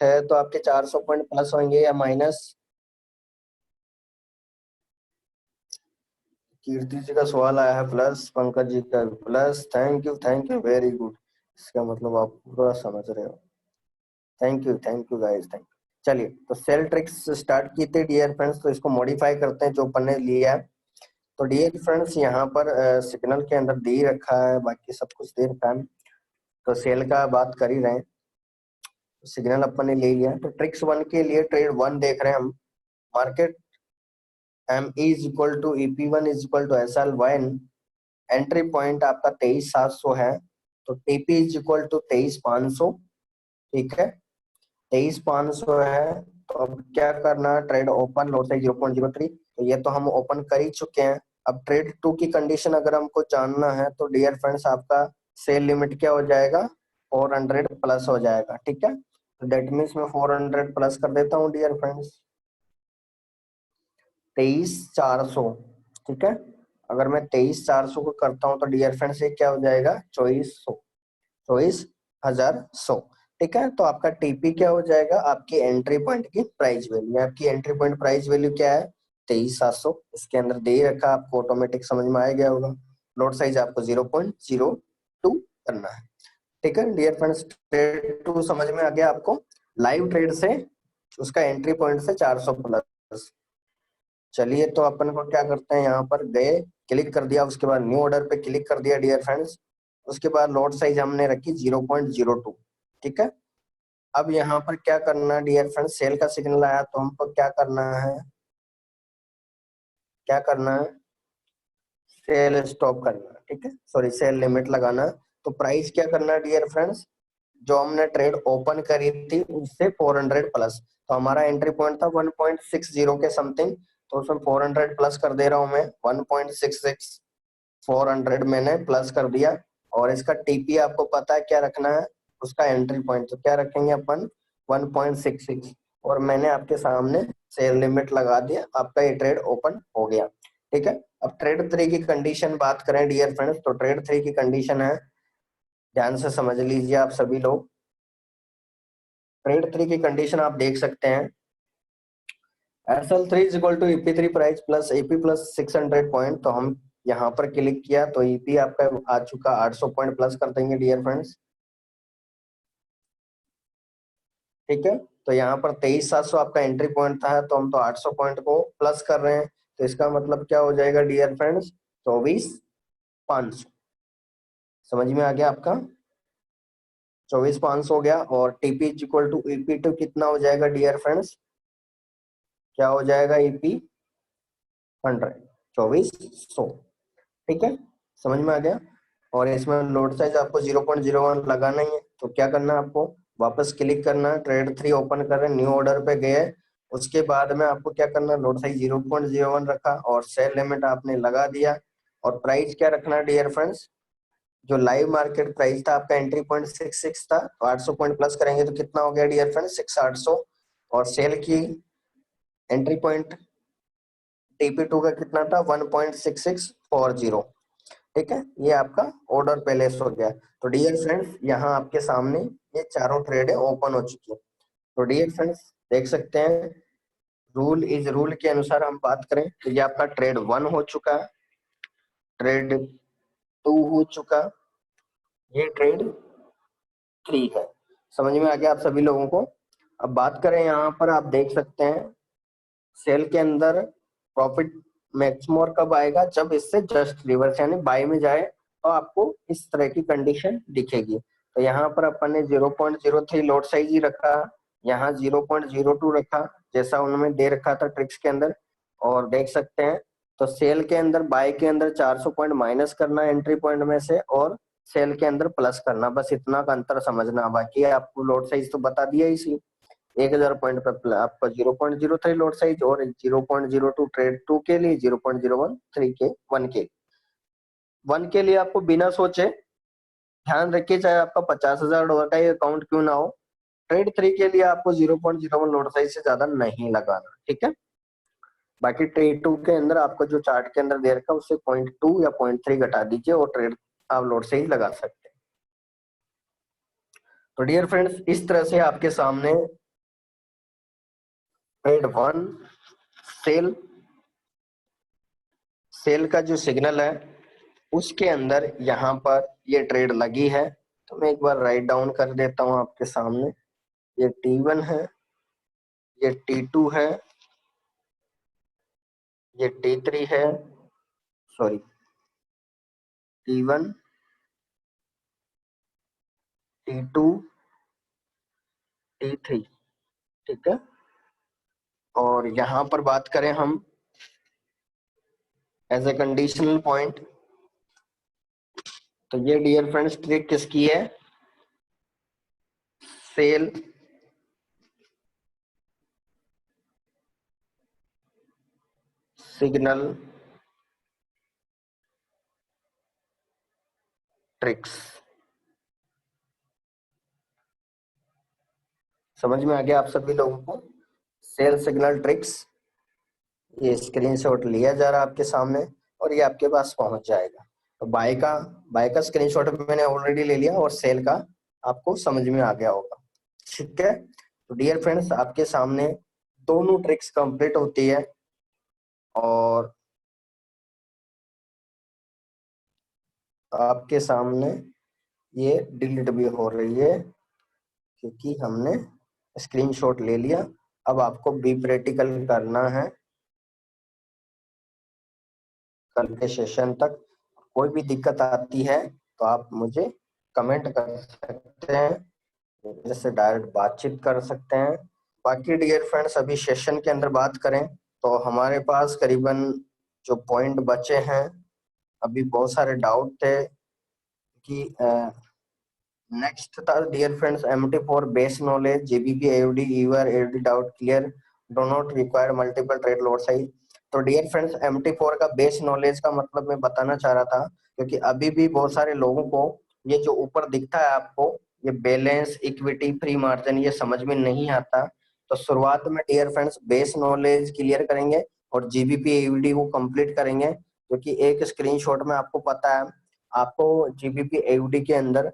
है तो आपके 400 पॉइंट प्लस होंगे या माइनस। कीर्ति जी का सवाल आया है प्लस, पंकज जी का plus, thank you very good, इसका मतलब आप पूरा समझ रहे हो, thank you guys, thank you. चलिए, तो सेल ट्रिक्स स्टार्ट की थी डियर फ्रेंड्स, तो इसको मॉडिफाई करते हैं जो अपन ने लिया है। तो डियर फ्रेंड्स यहाँ पर सिग्नल के अंदर दे ही रखा है, बाकी सब कुछ दे रखा है, तो सेल का बात कर ही रहे हैं, सिग्नल अपन ने ले लिया। तो ट्रिक्स 1 के लिए ट्रेड 1 देख रहे हैं हम, market M is equal to EP1 is equal to SL one, entry point आपका 23700 है, तो TP इज इक्वल टू 23500, ठीक है, 23500 है। तो अब क्या करना, ट्रेड ओपन लोड साइज 0.03, तो ये तो हम ओपन कर ही चुके हैं। अब ट्रेड 2 की कंडीशन अगर हमको जानना है तो डियर फ्रेंड्स आपका सेल लिमिट क्या हो जाएगा, 400 प्लस हो जाएगा, ठीक है। तो दैट मीन्स मैं 400 प्लस कर देता हूँ डियर फ्रेंड्स, 23400, ठीक है। अगर मैं 23400 को करता हूँ तो डियर फ्रेंड्स ये क्या हो जाएगा, 24,100, ठीक है। तो आपका टीपी क्या हो जाएगा, आपकी एंट्री पॉइंट की प्राइस वैल्यू, आपकी एंट्री पॉइंट प्राइस वैल्यू क्या है, 23700, इसके अंदर दे ही रखा, आपको ऑटोमेटिक समझ में आ गया होगा। लोड साइज आपको 0.02 करना है, ठीक है डियर फ्रेंड्स। ट्रेड 2 समझ में आ गया आपको, लाइव ट्रेड से उसका एंट्री पॉइंट से 400 प्लस। चलिए, तो अपन को क्या करते हैं, यहाँ पर गए, क्लिक कर दिया, उसके बाद न्यू ऑर्डर पे क्लिक कर दिया डियर फ्रेंड्स, उसके बाद लॉट साइज हमने रखी 0.02, ठीक है। अब यहाँ पर क्या करना डियर फ्रेंड्स, सेल का सिग्नल आया तो हमको क्या करना है, क्या करना है, सेल स्टॉप करना, ठीक है, सॉरी सेल लिमिट लगाना। तो प्राइस क्या करना है डियर फ्रेंड्स, जो हमने ट्रेड ओपन करी थी उससे 400 प्लस, तो हमारा एंट्री पॉइंट था 1.60 के समथिंग, तो उसमें 400 प्लस कर दे रहा हूं मैं, 1.66, 400 मैंने प्लस कर दिया। और इसका टीपी आपको पता है क्या रखना है, उसका एंट्री पॉइंट, तो क्या रखेंगे अपन 1.66, और मैंने आपके सामने सेल लिमिट लगा दिया, आपका ये ट्रेड ओपन हो गया, ठीक है। अब ट्रेड 3 की कंडीशन बात करें डियर फ्रेंड्स, तो ट्रेड 3 की कंडीशन है, ध्यान से समझ लीजिए आप सभी लोग। ट्रेड 3 की कंडीशन आप देख सकते हैं, SL3 is equal to EP3 price plus AP plus 600 point, तो हम यहाँ पर क्लिक किया तो EP आपका आ चुका, 800 पॉइंट प्लस कर देंगे डियर फ्रेंड्स, ठीक है। तो यहाँ पर 23700 आपका एंट्री पॉइंट था, तो हम तो 800 पॉइंट को प्लस कर रहे हैं, तो इसका मतलब क्या हो जाएगा डियर फ्रेंड्स, 24,500, समझ में आ गया आपका, 24,500 हो गया। और TP is equal to EP2 कितना हो जाएगा डियर फ्रेंड्स, क्या हो जाएगा, EP 100, 2400, ठीक है, समझ में आ गया। और इसमें लोड साइज आपको 0.01 लगाना ही है, तो क्या करना है आपको, वापस क्लिक करना है, ट्रेड 3 ओपन कर रहे हैं, न्यू ऑर्डर पे गए, उसके बाद में आपको क्या करना है, लोड साइज 0.01 रखा और सेल लिमिट आपने लगा दिया। और प्राइस क्या रखना है डियर फ्रेंड्स, जो लाइव मार्केट प्राइस था आपका एंट्री पॉइंट 66 था, तो 800 पॉइंट प्लस करेंगे तो कितना हो गया डियर फ्रेंड्स, 6,800, और सेल की एंट्री पॉइंट TP2 का कितना था, 1.6640, ठीक है। ये आपका ऑर्डर प्लेस हो गया। तो डियर फ्रेंड्स यहाँ आपके सामने ये चारों ट्रेड ओपन हो चुकी है। तो डियर फ्रेंड्स देख सकते हैं, रूल इज रूल के अनुसार हम बात करें तो ये आपका ट्रेड 1 हो चुका है, ट्रेड 2 हो चुका, ये ट्रेड 3 है। समझ में आ गया आप सभी लोगों को। अब बात करें, यहाँ पर आप देख सकते हैं सेल के अंदर प्रॉफिट मैक्सिमम और कब आएगा, जब इससे जस्ट रिवर्स यानी बाय में जाए तो आपको इस तरह की कंडीशन दिखेगी। तो यहाँ पर अपन ने 0.03 लॉट साइज ही रखा, यहाँ 0.02 रखा जैसा उन्होंने दे रखा था ट्रिक्स के अंदर। और देख सकते हैं तो सेल के अंदर बाय के अंदर 400 पॉइंट माइनस करना एंट्री पॉइंट में से, और सेल के अंदर प्लस करना, बस इतना का अंतर समझना। बाकी आपको लॉट साइज तो बता दिया इसी 1000 पॉइंट पर आपका 0.03 लॉट साइज, और 0.02 ट्रेड 2 के लिए, 0.01 3 के 1 के लिए आपको बिना सोचे ध्यान रखिए, चाहे आपका $50,000 का ही अकाउंट क्यों ना हो, ट्रेड 3 के लिए आपको 0.01 लॉट साइज से ज्यादा नहीं लगाना, ठीक है। बाकी ट्रेड 2 के अंदर आपको जो चार्ट के अंदर दे रखा है उससे 0.2 या 0.3 घटा दीजिए और ट्रेड आप लॉट साइज लगा सकते हैं। तो डियर फ्रेंड्स, इस तरह से आपके सामने ट्रेड 1 सेल सेल का जो सिग्नल है उसके अंदर यहाँ पर ये ट्रेड लगी है। तो मैं एक बार राइट डाउन कर देता हूँ आपके सामने। ये T1 है, ये T2 है, ये T3 है, सॉरी T1, T2, T3, ठीक है। और यहाँ पर बात करें हम एज ए कंडीशनल पॉइंट, तो ये डियर फ्रेंड्स ट्रिक किसकी है, सेल सिग्नल ट्रिक्स। समझ में आ गया आप सभी लोगों को, सेल सिग्नल ट्रिक्स। ये स्क्रीनशॉट लिया जा रहा है आपके सामने और ये आपके पास पहुंच जाएगा। तो बाय का स्क्रीनशॉट मैंने ऑलरेडी ले लिया और सेल का आपको समझ में आ गया होगा, ठीक है। तो डियर फ्रेंड्स, आपके सामने दोनों ट्रिक्स कंप्लीट होती है और आपके सामने ये डिलीट भी हो रही है क्योंकि हमने स्क्रीनशॉट ले लिया। अब आपको बी प्रैक्टिकल करना है कल के सेशन तक। कोई भी दिक्कत आती है तो आप मुझे कमेंट कर सकते हैं, मेरे से डायरेक्ट बातचीत कर सकते हैं। बाकी डियर फ्रेंड्स, अभी सेशन के अंदर बात करें तो हमारे पास करीबन जो पॉइंट बचे हैं, अभी बहुत सारे डाउट थे कि नेक्स्ट था dear friends MT4 base knowledge, GBP AOD ER AOD doubt clear, do not require multiple trade lot size. तो डियर फ्रेंड्स, MT4 का बेस नॉलेज का मतलब मैं बताना चाह रहा था, क्योंकि अभी भी बहुत सारे लोगों को ये जो ऊपर दिखता है आपको, ये बैलेंस, इक्विटी, फ्री मार्जिन, ये समझ में नहीं आता। तो शुरुआत में dear friends base knowledge clear करेंगे और जीबीपी एओडी को कंप्लीट करेंगे, क्योंकि एक स्क्रीनशॉट में आपको पता है आपको जीबीपी एओडी के अंदर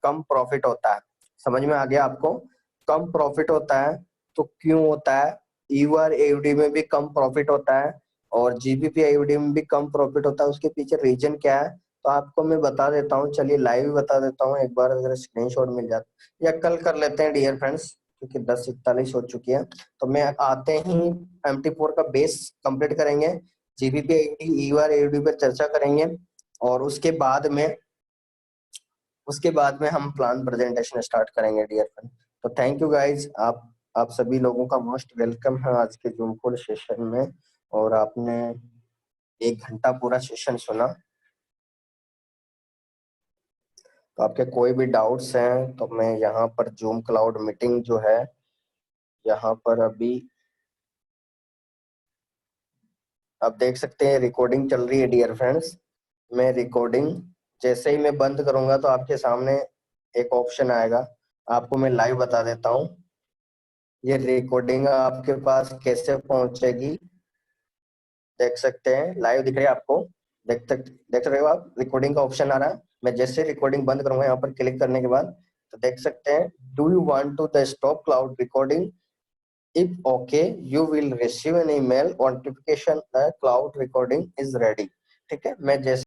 कम प्रॉफिट होता है। समझ में आ गया आपको, कम प्रॉफिट होता है तो क्यों होता है, ईआर एओडी में भी कम प्रॉफिट होता है और जीबीपी एओडी में भी कम प्रॉफिट होता है, उसके पीछे रीजन क्या है तो आपको मैं बता देता हूँ। चलिए लाइव बता देता हूँ, एक बार अगर स्क्रीनशॉट मिल जाता, या कल कर लेते हैं डियर फ्रेंड्स, क्योंकि 10:41 हो चुकी है। तो मैं आते ही MT4 का बेस कंप्लीट करेंगे, जीबीपी एओडी ईआर एओडी पर चर्चा करेंगे और उसके बाद में हम प्लान प्रेजेंटेशन स्टार्ट करेंगे डियर फ्रेंड। तो थैंक यू गाइज, आप सभी लोगों का मोस्ट वेलकम है आज के जूम कॉल सेशन में, और आपने 1 घंटा पूरा सेशन सुना। तो आपके कोई भी डाउट्स हैं तो मैं यहाँ पर जूम क्लाउड मीटिंग जो है यहाँ पर अभी आप देख सकते हैं रिकॉर्डिंग चल रही है डियर फ्रेंड्स। मैं रिकॉर्डिंग जैसे ही मैं बंद करूंगा तो आपके सामने एक ऑप्शन आएगा, आपको मैं लाइव बता देता हूँ ये रिकॉर्डिंग आपके पास कैसे पहुंचेगी। देख सकते हैं लाइव दिख रही है आपको, देख रहे हो आप, रिकॉर्डिंग का ऑप्शन आ रहा है। मैं जैसे रिकॉर्डिंग बंद करूंगा यहाँ पर क्लिक करने के बाद तो देख सकते हैं, do you want to the stop cloud recording, if okay you will receive an email notification the cloud recording is ready. ठीक है, मैं जैसे